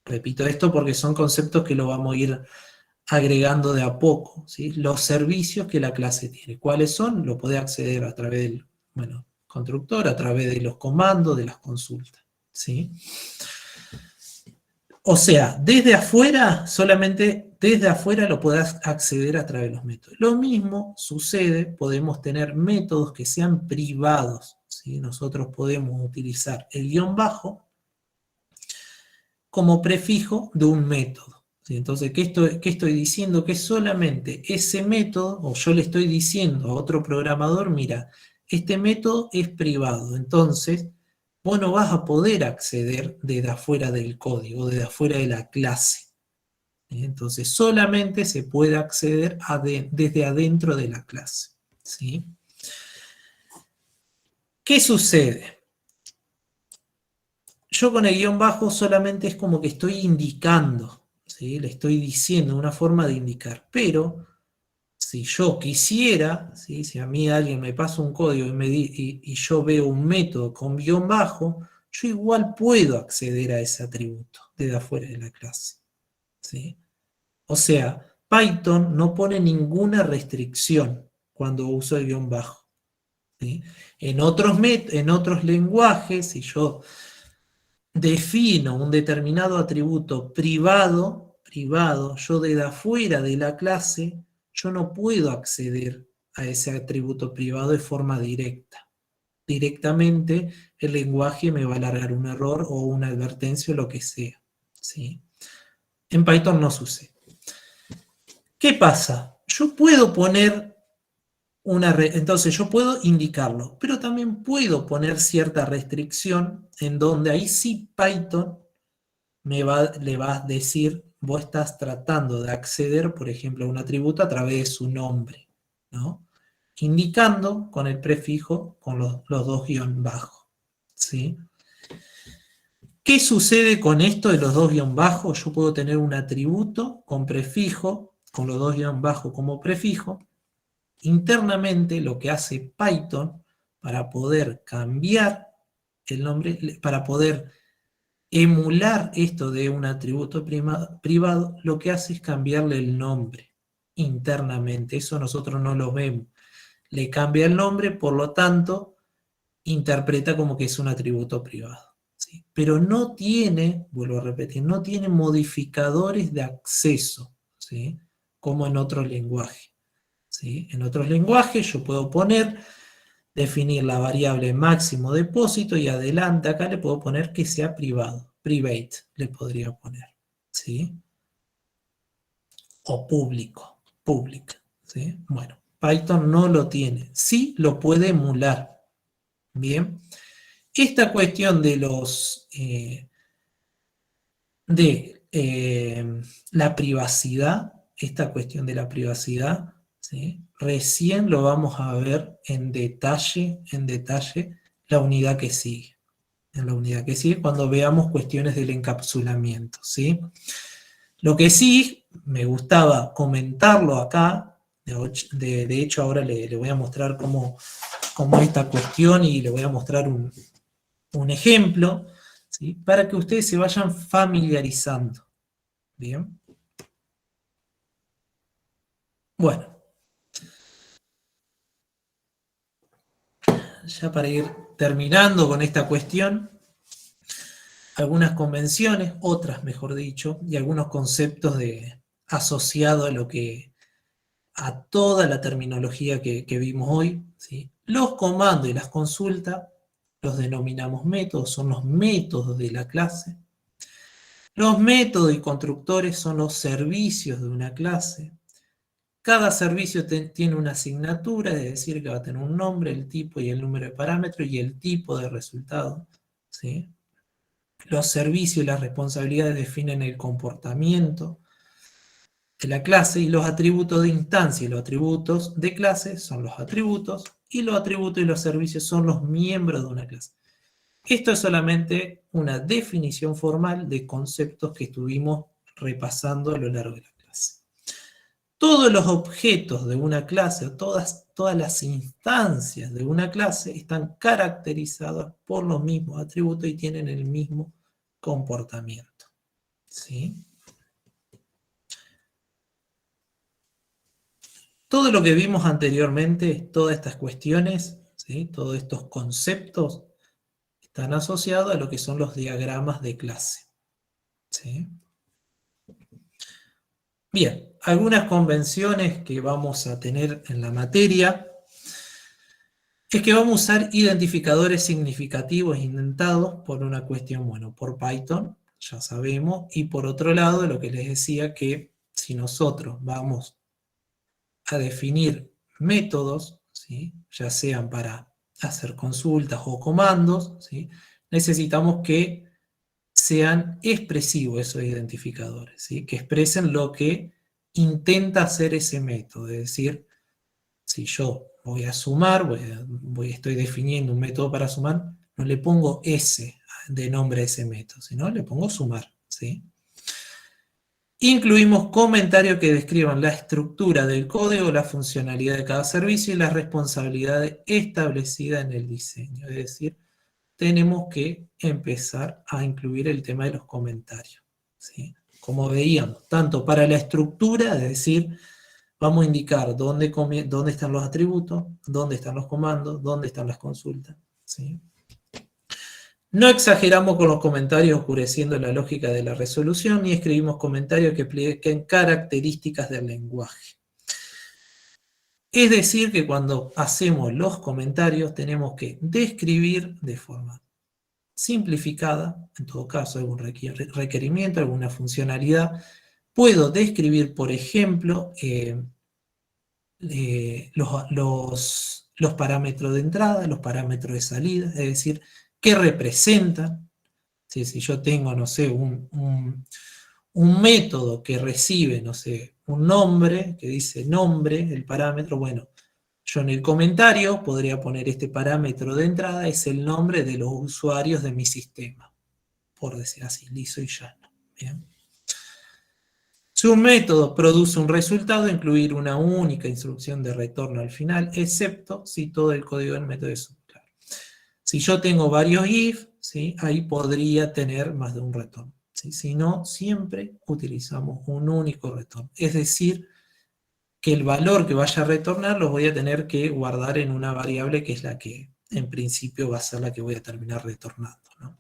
Repito esto porque son conceptos que lo vamos a ir agregando de a poco, ¿sí? Los servicios que la clase tiene. ¿Cuáles son? Lo podés acceder a través del, bueno, constructor, a través de los comandos, de las consultas, ¿sí? O sea, desde afuera, solamente desde afuera lo podés acceder a través de los métodos. Lo mismo sucede, podemos tener métodos que sean privados, ¿sí? Nosotros podemos utilizar el guión bajo como prefijo de un método, ¿sí? Entonces, ¿qué estoy diciendo? Que solamente ese método, o yo le estoy diciendo a otro programador, mira, este método es privado, entonces vos no vas a poder acceder desde afuera del código, desde afuera de la clase. Entonces solamente se puede acceder desde adentro de la clase, ¿sí? ¿Qué sucede? Yo con el guión bajo solamente es como que estoy indicando, ¿sí? Le estoy diciendo una forma de indicar, pero si yo quisiera, ¿sí? Si a mí alguien me pasa un código y yo veo un método con guión bajo, yo igual puedo acceder a ese atributo desde afuera de la clase, ¿sí? O sea, Python no pone ninguna restricción cuando uso el guión bajo, ¿sí? En otros lenguajes, si yo defino un determinado atributo privado, yo desde afuera de la clase, yo no puedo acceder a ese atributo privado de forma directa. Directamente el lenguaje me va a largar un error o una advertencia o lo que sea, ¿sí? En Python no sucede. ¿Qué pasa? Yo puedo poner entonces yo puedo indicarlo, pero también puedo poner cierta restricción en donde ahí sí Python le va a decir, vos estás tratando de acceder, por ejemplo, a un atributo a través de su nombre, ¿no? Indicando con el prefijo, con los dos guión bajo, ¿sí? ¿Qué sucede con esto de los dos guión bajos? Yo puedo tener un atributo con prefijo, con los dos guión bajos como prefijo. Internamente lo que hace Python para poder cambiar el nombre, para poder emular esto de un atributo privado, lo que hace es cambiarle el nombre internamente. Eso nosotros no lo vemos. Le cambia el nombre, por lo tanto, interpreta como que es un atributo privado, ¿sí? Pero no tiene, vuelvo a repetir, no tiene modificadores de acceso, ¿sí? Como en otros lenguajes, ¿sí? En otros lenguajes yo puedo definir la variable máximo depósito y adelante acá le puedo poner que sea privado, private le podría poner, ¿sí? O público, public, ¿sí? Bueno, Python no lo tiene, sí lo puede emular. Bien, esta cuestión de la privacidad, ¿sí? Recién lo vamos a ver en detalle la unidad que sigue. En la unidad que sigue cuando veamos cuestiones del encapsulamiento, ¿sí? Lo que sí me gustaba comentarlo acá, de hecho ahora le voy a mostrar cómo esta cuestión y le voy a mostrar un ejemplo, ¿sí? Para que ustedes se vayan familiarizando. Bien. Bueno. Ya para ir terminando con esta cuestión, algunas convenciones, otras mejor dicho, y algunos conceptos asociados a toda la terminología que vimos hoy, ¿sí? Los comandos y las consultas los denominamos métodos, son los métodos de la clase. Los métodos y constructores son los servicios de una clase. Cada servicio tiene una asignatura, es decir, que va a tener un nombre, el tipo y el número de parámetros y el tipo de resultado, ¿sí? Los servicios y las responsabilidades definen el comportamiento de la clase y los atributos de instancia y los atributos de clase son los atributos y los atributos y los servicios son los miembros de una clase. Esto es solamente una definición formal de conceptos que estuvimos repasando a lo largo de la clase. Todos los objetos de una clase, o todas las instancias de una clase, están caracterizadas por los mismos atributos y tienen el mismo comportamiento. ¿Sí? Todo lo que vimos anteriormente, todas estas cuestiones, ¿sí? Todos estos conceptos, están asociados a lo que son los diagramas de clase. ¿Sí? Bien, algunas convenciones que vamos a tener en la materia es que vamos a usar identificadores significativos indentados por una cuestión, bueno, por Python, ya sabemos, y por otro lado, lo que les decía, que si nosotros vamos a definir métodos, ¿sí? Ya sean para hacer consultas o comandos, ¿sí? Necesitamos que sean expresivos esos identificadores, ¿sí? Que expresen lo que intenta hacer ese método. Es decir, si yo voy a sumar, estoy definiendo un método para sumar, no le pongo S de nombre a ese método, sino le pongo sumar, ¿sí? Incluimos comentarios que describan la estructura del código, la funcionalidad de cada servicio y las responsabilidades establecidas en el diseño. Es decir, tenemos que empezar a incluir el tema de los comentarios, ¿sí? Como veíamos, tanto para la estructura, es decir, vamos a indicar dónde están los atributos, dónde están los comandos, dónde están las consultas, ¿sí? No exageramos con los comentarios oscureciendo la lógica de la resolución, ni escribimos comentarios que expliquen características del lenguaje. Es decir, que cuando hacemos los comentarios tenemos que describir de forma simplificada, en todo caso algún requerimiento, alguna funcionalidad. Puedo describir, por ejemplo, los parámetros de entrada, los parámetros de salida, es decir, qué representan. Si yo tengo, no sé, un método que recibe, no sé, un nombre, que dice nombre, el parámetro, bueno, yo en el comentario podría poner este parámetro de entrada, es el nombre de los usuarios de mi sistema, por decir así, liso y llano. ¿Bien? Si un método produce un resultado, incluir una única instrucción de retorno al final, excepto si todo el código del método es claro. Si yo tengo varios if, ¿sí? Ahí podría tener más de un retorno. ¿Sí? Si no, siempre utilizamos un único retorno. Es decir, que el valor que vaya a retornar lo voy a tener que guardar en una variable que es la que en principio va a ser la que voy a terminar retornando, ¿no?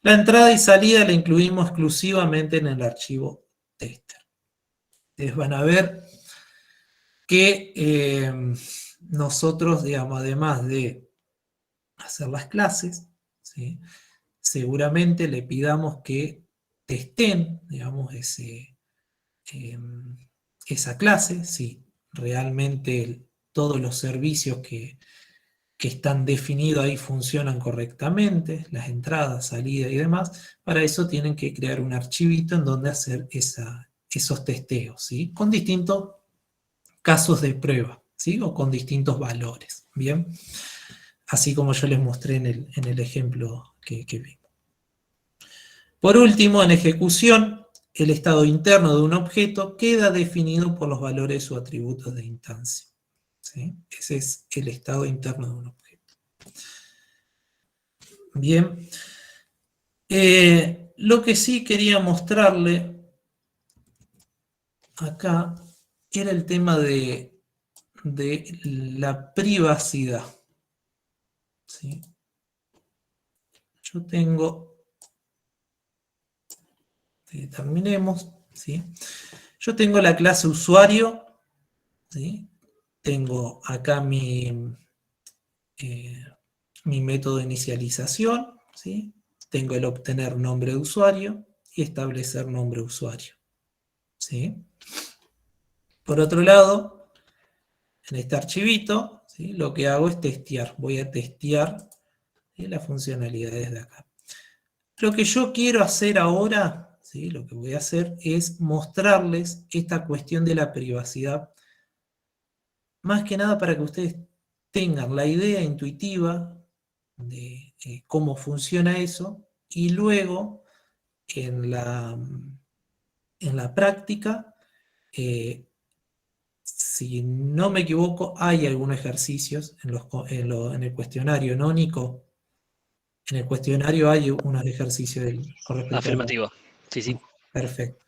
La entrada y salida la incluimos exclusivamente en el archivo tester. Ustedes van a ver que nosotros, digamos, además de hacer las clases, ¿sí? Seguramente le pidamos que testen, digamos, esa clase, si realmente todos los servicios que están definidos ahí funcionan correctamente, las entradas, salidas y demás. Para eso tienen que crear un archivito en donde hacer esos testeos, ¿sí? Con distintos casos de prueba, ¿sí? O con distintos valores, ¿bien? Así como yo les mostré en el ejemplo que vimos. Por último, en ejecución, el estado interno de un objeto queda definido por los valores o atributos de instancia, ¿sí? Ese es el estado interno de un objeto. Bien. Lo que sí quería mostrarle acá era el tema de la privacidad, ¿sí? Yo tengo, terminemos, ¿sí? Yo tengo la clase usuario, ¿sí? Tengo acá mi método de inicialización, ¿sí? Tengo el obtener nombre de usuario y establecer nombre de usuario, ¿sí? Por otro lado, en este archivito, ¿sí? Lo que hago es testear. Voy a testear, ¿sí? Las funcionalidades de acá. Lo que yo quiero hacer ahora, ¿sí? Lo que voy a hacer es mostrarles esta cuestión de la privacidad, más que nada para que ustedes tengan la idea intuitiva de cómo funciona eso, y luego en la práctica, si no me equivoco, hay algunos ejercicios en el cuestionario, ¿no, Nico? En el cuestionario hay unos ejercicios con respecto
Afirmativo. Sí, sí.
Perfecto.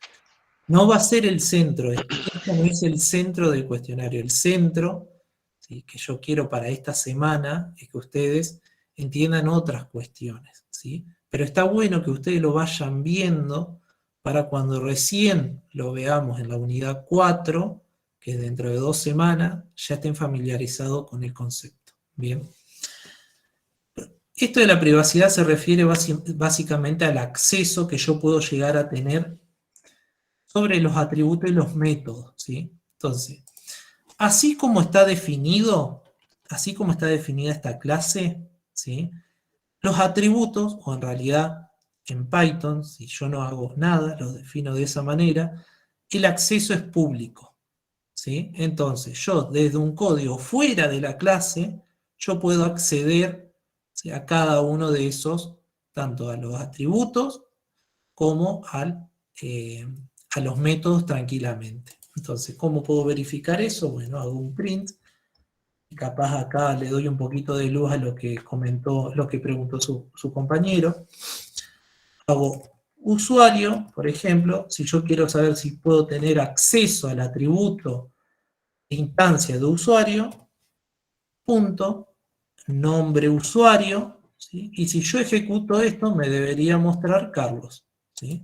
No va a ser el centro, esto no es el centro del cuestionario. El centro, ¿sí?, que yo quiero para esta semana es que ustedes entiendan otras cuestiones, ¿sí? Pero está bueno que ustedes lo vayan viendo para cuando recién lo veamos en la unidad 4, que es dentro de 2 semanas, ya estén familiarizados con el concepto. Bien. Esto de la privacidad se refiere básicamente al acceso que yo puedo llegar a tener sobre los atributos y los métodos, ¿sí? Entonces, así como está definida esta clase, ¿sí?, los atributos, o en realidad en Python, si yo no hago nada, los defino de esa manera, el acceso es público, ¿sí? Entonces, yo desde un código fuera de la clase, yo puedo acceder, ¿sí?, a cada uno de esos, tanto a los atributos como a los métodos tranquilamente. Entonces, ¿cómo puedo verificar eso? Bueno, hago un print, y capaz acá le doy un poquito de luz a lo que comentó, lo que preguntó su compañero. Hago usuario, por ejemplo, si yo quiero saber si puedo tener acceso al atributo de instancia de usuario, punto, nombre usuario, ¿sí?, y si yo ejecuto esto me debería mostrar Carlos, ¿sí?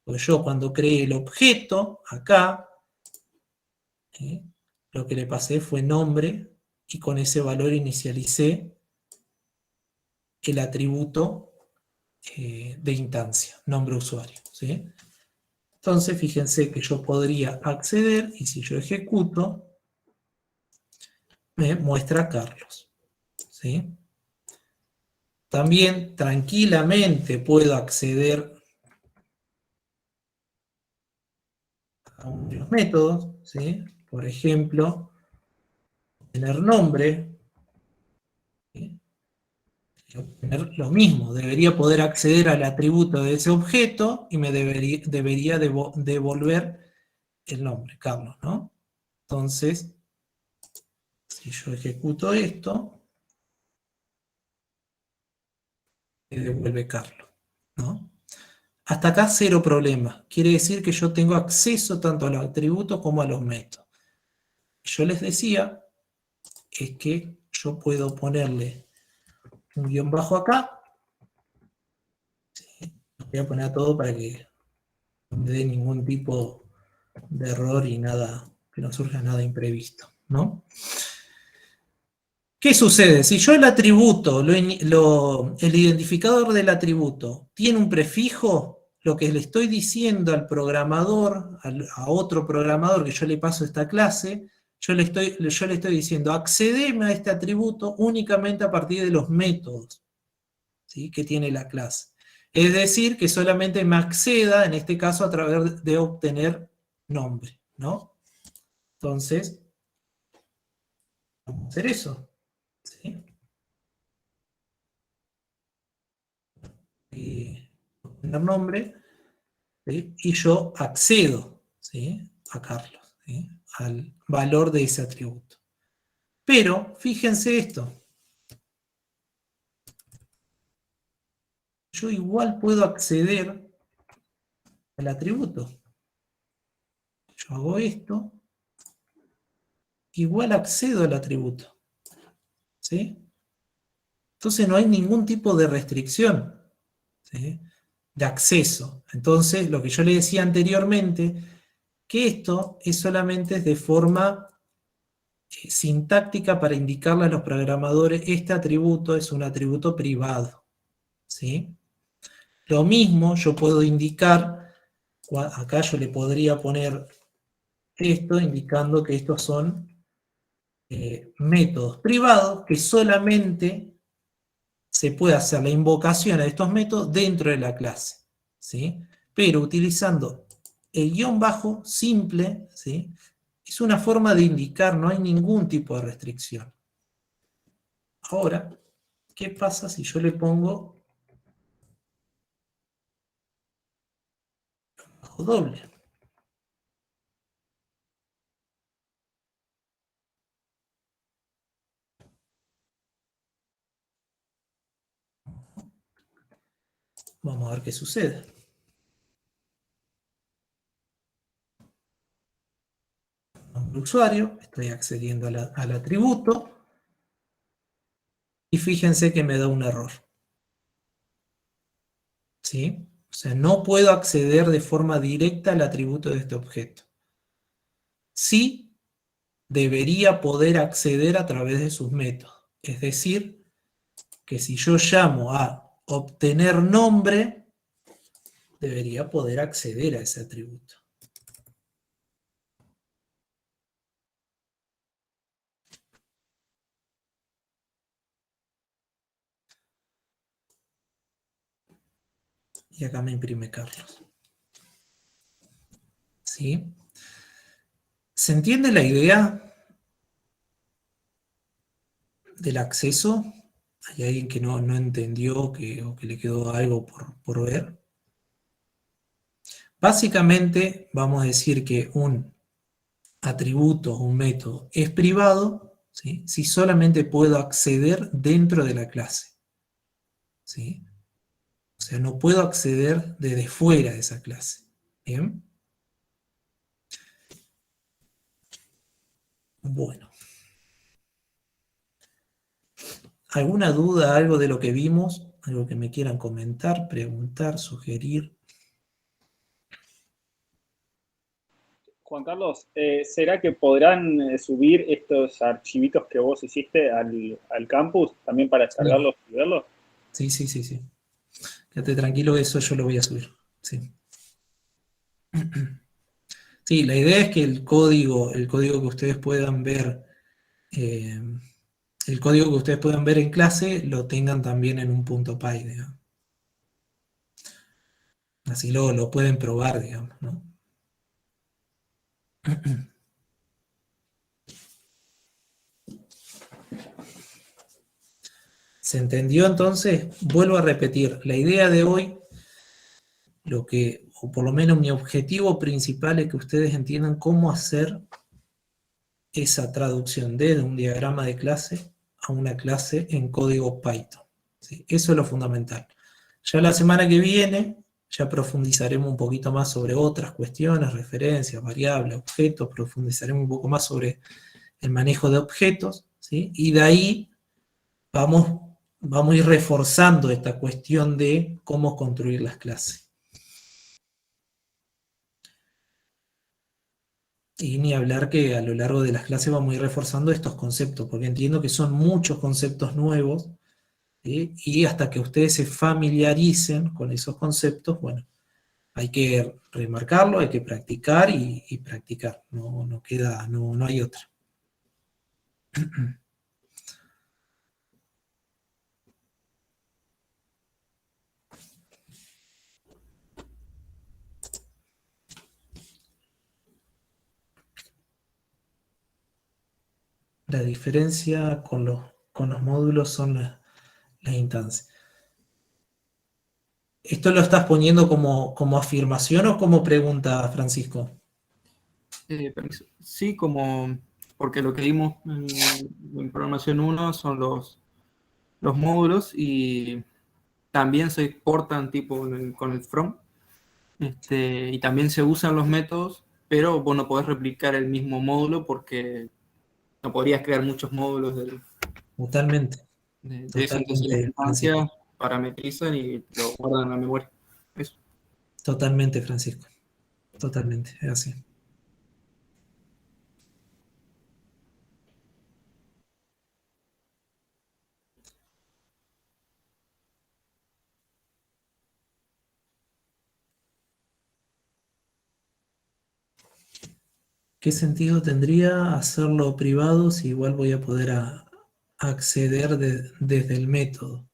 Porque yo cuando creé el objeto, acá, ¿sí?, lo que le pasé fue nombre, y con ese valor inicialicé el atributo de instancia, nombre usuario, ¿sí? Entonces, fíjense que yo podría acceder, y si yo ejecuto, me muestra Carlos, ¿sí? También tranquilamente puedo acceder a unos métodos, ¿sí? Por ejemplo, tener nombre, ¿sí?, obtener lo mismo, debería poder acceder al atributo de ese objeto y me debería devolver el nombre, Carlos, ¿no? Entonces, si yo ejecuto esto, me devuelve Carlos, ¿no? Hasta acá cero problema. Quiere decir que yo tengo acceso tanto a los atributos como a los métodos. Yo les decía es que yo puedo ponerle un guión bajo acá. ¿Sí? Voy a poner todo para que no me dé ningún tipo de error y nada, que no surja nada imprevisto, ¿no? ¿Qué sucede? Si yo el atributo, el identificador del atributo tiene un prefijo, lo que le estoy diciendo al programador, a otro programador que yo le paso esta clase, yo le estoy diciendo, accedeme a este atributo únicamente a partir de los métodos, ¿sí?, que tiene la clase. Es decir, que solamente me acceda, en este caso, a través de obtener nombre, ¿no? Entonces, vamos a hacer eso, ¿sí? Obtener nombre, ¿sí?, y yo accedo, ¿sí?, a Carlos, ¿sí?, al valor de ese atributo. Pero, fíjense esto. Yo igual puedo acceder al atributo. Yo hago esto, igual accedo al atributo, ¿sí? Entonces no hay ningún tipo de restricción, ¿sí?, de acceso. Entonces, lo que yo le decía anteriormente, que esto es solamente de forma sintáctica para indicarle a los programadores, este atributo es un atributo privado, ¿sí? Lo mismo yo puedo indicar, acá yo le podría poner esto, indicando que estos son métodos privados, que solamente se puede hacer la invocación a estos métodos dentro de la clase, ¿sí? Pero utilizando el guión bajo simple, ¿sí?, es una forma de indicar, no hay ningún tipo de restricción. Ahora, ¿qué pasa si yo le pongo bajo doble? Vamos a ver qué sucede. Nombre usuario, estoy accediendo al atributo, y fíjense que me da un error. ¿Sí? O sea, no puedo acceder de forma directa al atributo de este objeto. Sí, debería poder acceder a través de sus métodos. Es decir, que si yo llamo a obtener nombre, debería poder acceder a ese atributo. Y acá me imprime Carlos. ¿Sí? ¿Se entiende la idea del acceso? ¿Hay alguien que no entendió o que le quedó algo por ver? Básicamente vamos a decir que un atributo o un método es privado, ¿sí?, si solamente puedo acceder dentro de la clase. ¿Sí? O sea, no puedo acceder desde fuera de esa clase. ¿Bien? Bueno. ¿Alguna duda, algo de lo que vimos? ¿Algo que me quieran comentar, preguntar, sugerir?
Juan Carlos, ¿será que podrán subir estos archivitos que vos hiciste al campus también para descargarlos y verlos?
Sí. Quédate tranquilo, eso yo lo voy a subir. Sí. Sí, la idea es que el código que ustedes puedan ver, el código que ustedes puedan ver en clase, lo tengan también en un .py, digamos. Así lo pueden probar, digamos, ¿no? ¿Se entendió entonces? Vuelvo a repetir, la idea de hoy, o por lo menos mi objetivo principal es que ustedes entiendan cómo hacer esa traducción de un diagrama de clase a una clase en código Python. ¿Sí? Eso es lo fundamental. Ya la semana que viene ya profundizaremos un poquito más sobre otras cuestiones, referencias, variables, objetos, profundizaremos un poco más sobre el manejo de objetos, ¿sí? Y de ahí vamos a ir reforzando esta cuestión de cómo construir las clases. Y ni hablar que a lo largo de las clases vamos a ir reforzando estos conceptos, porque entiendo que son muchos conceptos nuevos, ¿sí? Y hasta que ustedes se familiaricen con esos conceptos, bueno, hay que remarcarlo, hay que practicar y practicar, no hay otra. La diferencia con los módulos son las instancias. ¿Esto lo estás poniendo como afirmación o como pregunta, Francisco?
Permiso. Sí, porque lo que vimos en programación 1 son los módulos y también se exportan tipo con el from. Y también se usan los métodos, pero vos no podés replicar el mismo módulo porque no podrías crear muchos módulos
Totalmente.
de eso. Entonces las instancias parametrizan y lo guardan en la memoria. Eso.
Totalmente, Francisco. Totalmente, es así. ¿Qué sentido tendría hacerlo privado si igual voy a poder acceder desde el método?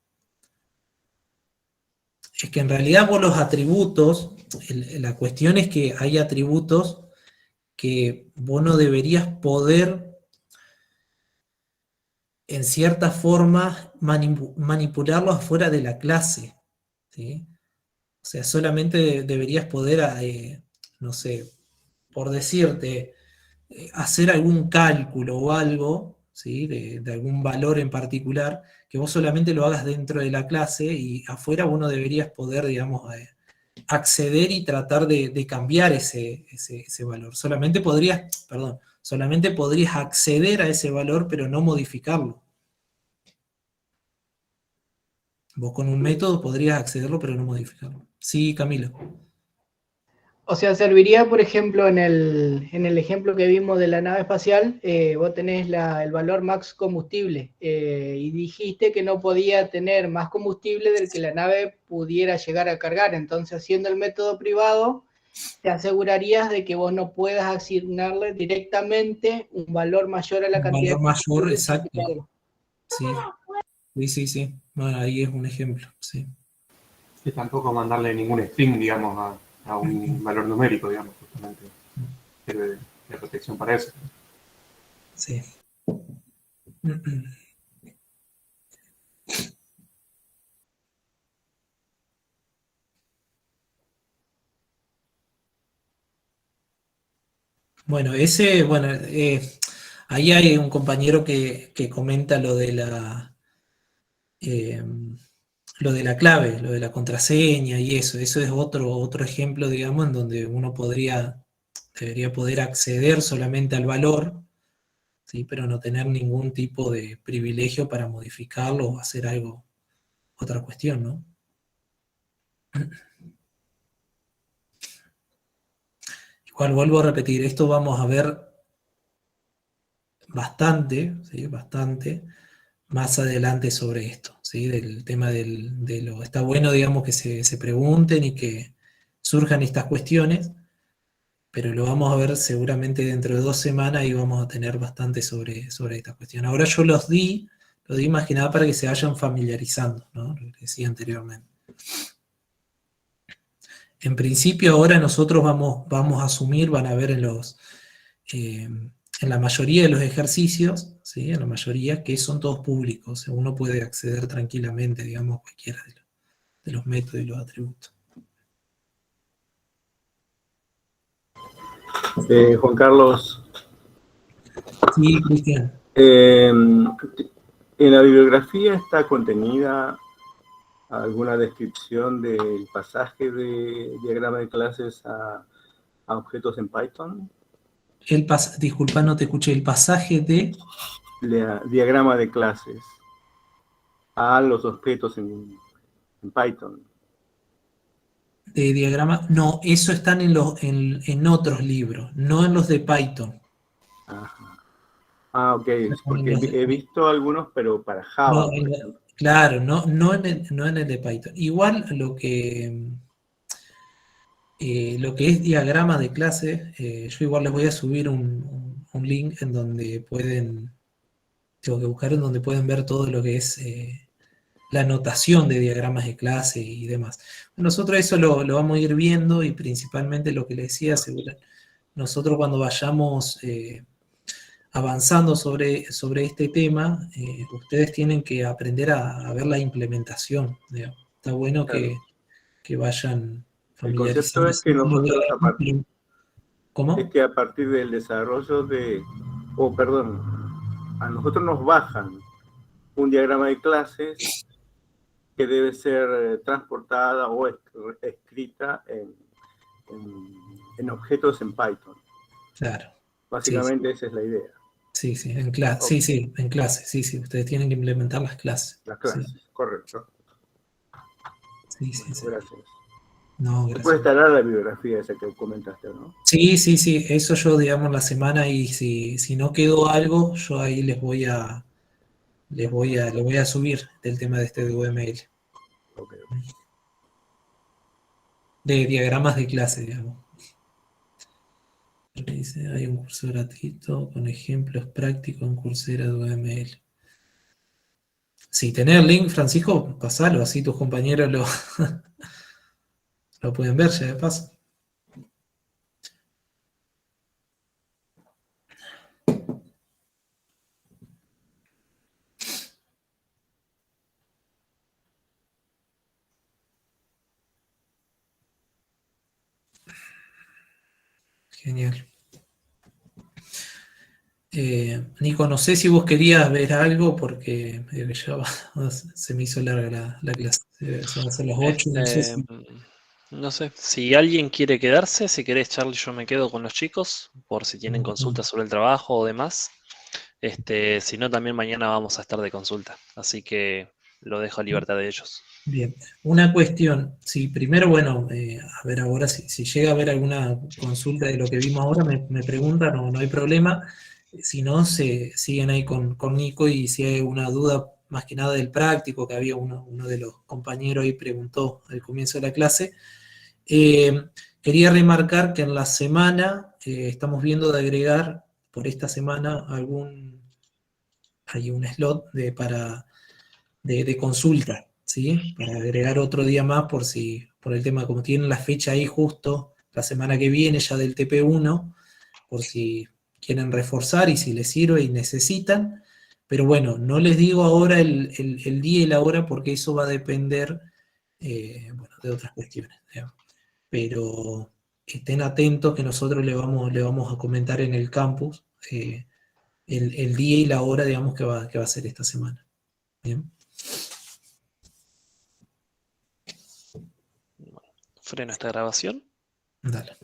Es que en realidad vos los atributos, la cuestión es que hay atributos que vos no deberías poder en cierta forma, manipularlo afuera de la clase, ¿sí? O sea, solamente deberías poder, no sé, por decirte, hacer algún cálculo o algo, ¿sí? De algún valor en particular, que vos solamente lo hagas dentro de la clase y afuera vos no deberías poder, digamos, acceder y tratar de cambiar ese valor. Solamente podrías acceder a ese valor, pero no modificarlo. Vos con un método podrías accederlo, pero no modificarlo. Sí, Camilo.
O sea, serviría, por ejemplo, en el ejemplo que vimos de la nave espacial, vos tenés el valor max combustible y dijiste que no podía tener más combustible del que la nave pudiera llegar a cargar. Entonces, haciendo el método privado, te asegurarías de que vos no puedas asignarle directamente un valor mayor a la
Un
cantidad
valor
de
mayor,
combustible
exacto.
que carga.
Sí. Bueno, ahí es un ejemplo, sí.
Y tampoco mandarle ningún string, digamos, a un valor numérico, digamos, justamente. Sirve de protección para eso.
Sí. Bueno, ahí hay un compañero que comenta eh, lo de la clave, lo de la contraseña y eso. Eso es otro ejemplo, digamos, en donde uno debería poder acceder solamente al valor, ¿sí? Pero no tener ningún tipo de privilegio para modificarlo o hacer otra cuestión, ¿no? Igual vuelvo a repetir, esto vamos a ver bastante, ¿sí? Bastante más adelante sobre esto, ¿sí? Del tema está bueno, digamos, que se pregunten y que surjan estas cuestiones, pero lo vamos a ver seguramente dentro de 2 semanas y vamos a tener bastante sobre esta cuestión. Ahora yo los di más que nada para que se vayan familiarizando, ¿no? Lo que decía anteriormente. En principio ahora nosotros vamos a asumir, van a ver en la mayoría de los ejercicios, ¿sí? En la mayoría, que son todos públicos, uno puede acceder tranquilamente, digamos, a cualquiera de los métodos y los atributos.
Juan Carlos,
Sí, Cristian.
en la bibliografía está contenida alguna descripción del pasaje de diagrama de clases a objetos en Python.
Disculpa, no te escuché, el pasaje de
Diagrama de clases a los objetos en Python.
de diagrama, no, eso están en otros libros, no en los de Python.
Ajá. Ah, ok, porque he visto algunos, pero para Java,
No,
por ejemplo.
claro, no en el de Python. Igual lo que es diagrama de clase, yo igual les voy a subir un link en donde tengo que buscar en donde pueden ver todo lo que es la notación de diagramas de clase y demás. Nosotros eso lo vamos a ir viendo y principalmente lo que les decía, nosotros cuando vayamos avanzando sobre este tema, ustedes tienen que aprender a ver la implementación, digamos. Está bueno
Claro.
que vayan
El concepto es
familiarizándose
que
con los
nosotros
diagramas. ¿Cómo?
es que a partir del desarrollo a nosotros nos bajan un diagrama de clases que debe ser transportada o escrita en objetos en Python.
Claro.
Básicamente esa es la idea.
Sí, en clase. Sí, en clase. Sí, ustedes tienen que implementar las clases.
Las clases,
Sí.
correcto.
Sí.
Gracias.
No,
Después
gracias.
estará la bibliografía esa que comentaste, ¿no?
Sí, eso yo, digamos, la semana y si no quedó algo, yo ahí les voy a subir del tema de este de UML.
Okay.
De diagramas de clase, digamos. Dice, hay un curso gratuito con ejemplos prácticos en Coursera de UML. Si tenés el link, Francisco, pasalo, así tus compañeros lo pueden ver ya de paso. Genial. Nico, no sé si vos querías ver algo porque medio que ya se me hizo larga la clase. Se van a hacer las 8, no sé si...
No sé, si alguien quiere quedarse, si querés, Charlie, yo me quedo con los chicos, por si tienen consultas sobre el trabajo o demás. Si no, también mañana vamos a estar de consulta, así que lo dejo a libertad de ellos.
Bien, una cuestión, si primero, bueno, a ver ahora, si llega a haber alguna consulta de lo que vimos ahora, me preguntan, no hay problema, si no, se siguen ahí con Nico, y si hay una duda, más que nada del práctico, que había uno de los compañeros ahí preguntó al comienzo de la clase. Quería remarcar que en la semana estamos viendo de agregar por esta semana hay un slot de consulta, ¿sí? Para agregar otro día más por el tema, como tienen la fecha ahí justo la semana que viene ya del TP1, por si quieren reforzar y si les sirve y necesitan. Pero bueno, no les digo ahora el día y la hora porque eso va a depender bueno, de otras cuestiones, digamos. Pero estén atentos que nosotros le vamos a comentar en el campus el día y la hora, digamos, que va a ser esta semana. Bien.
Freno esta grabación.
Dale.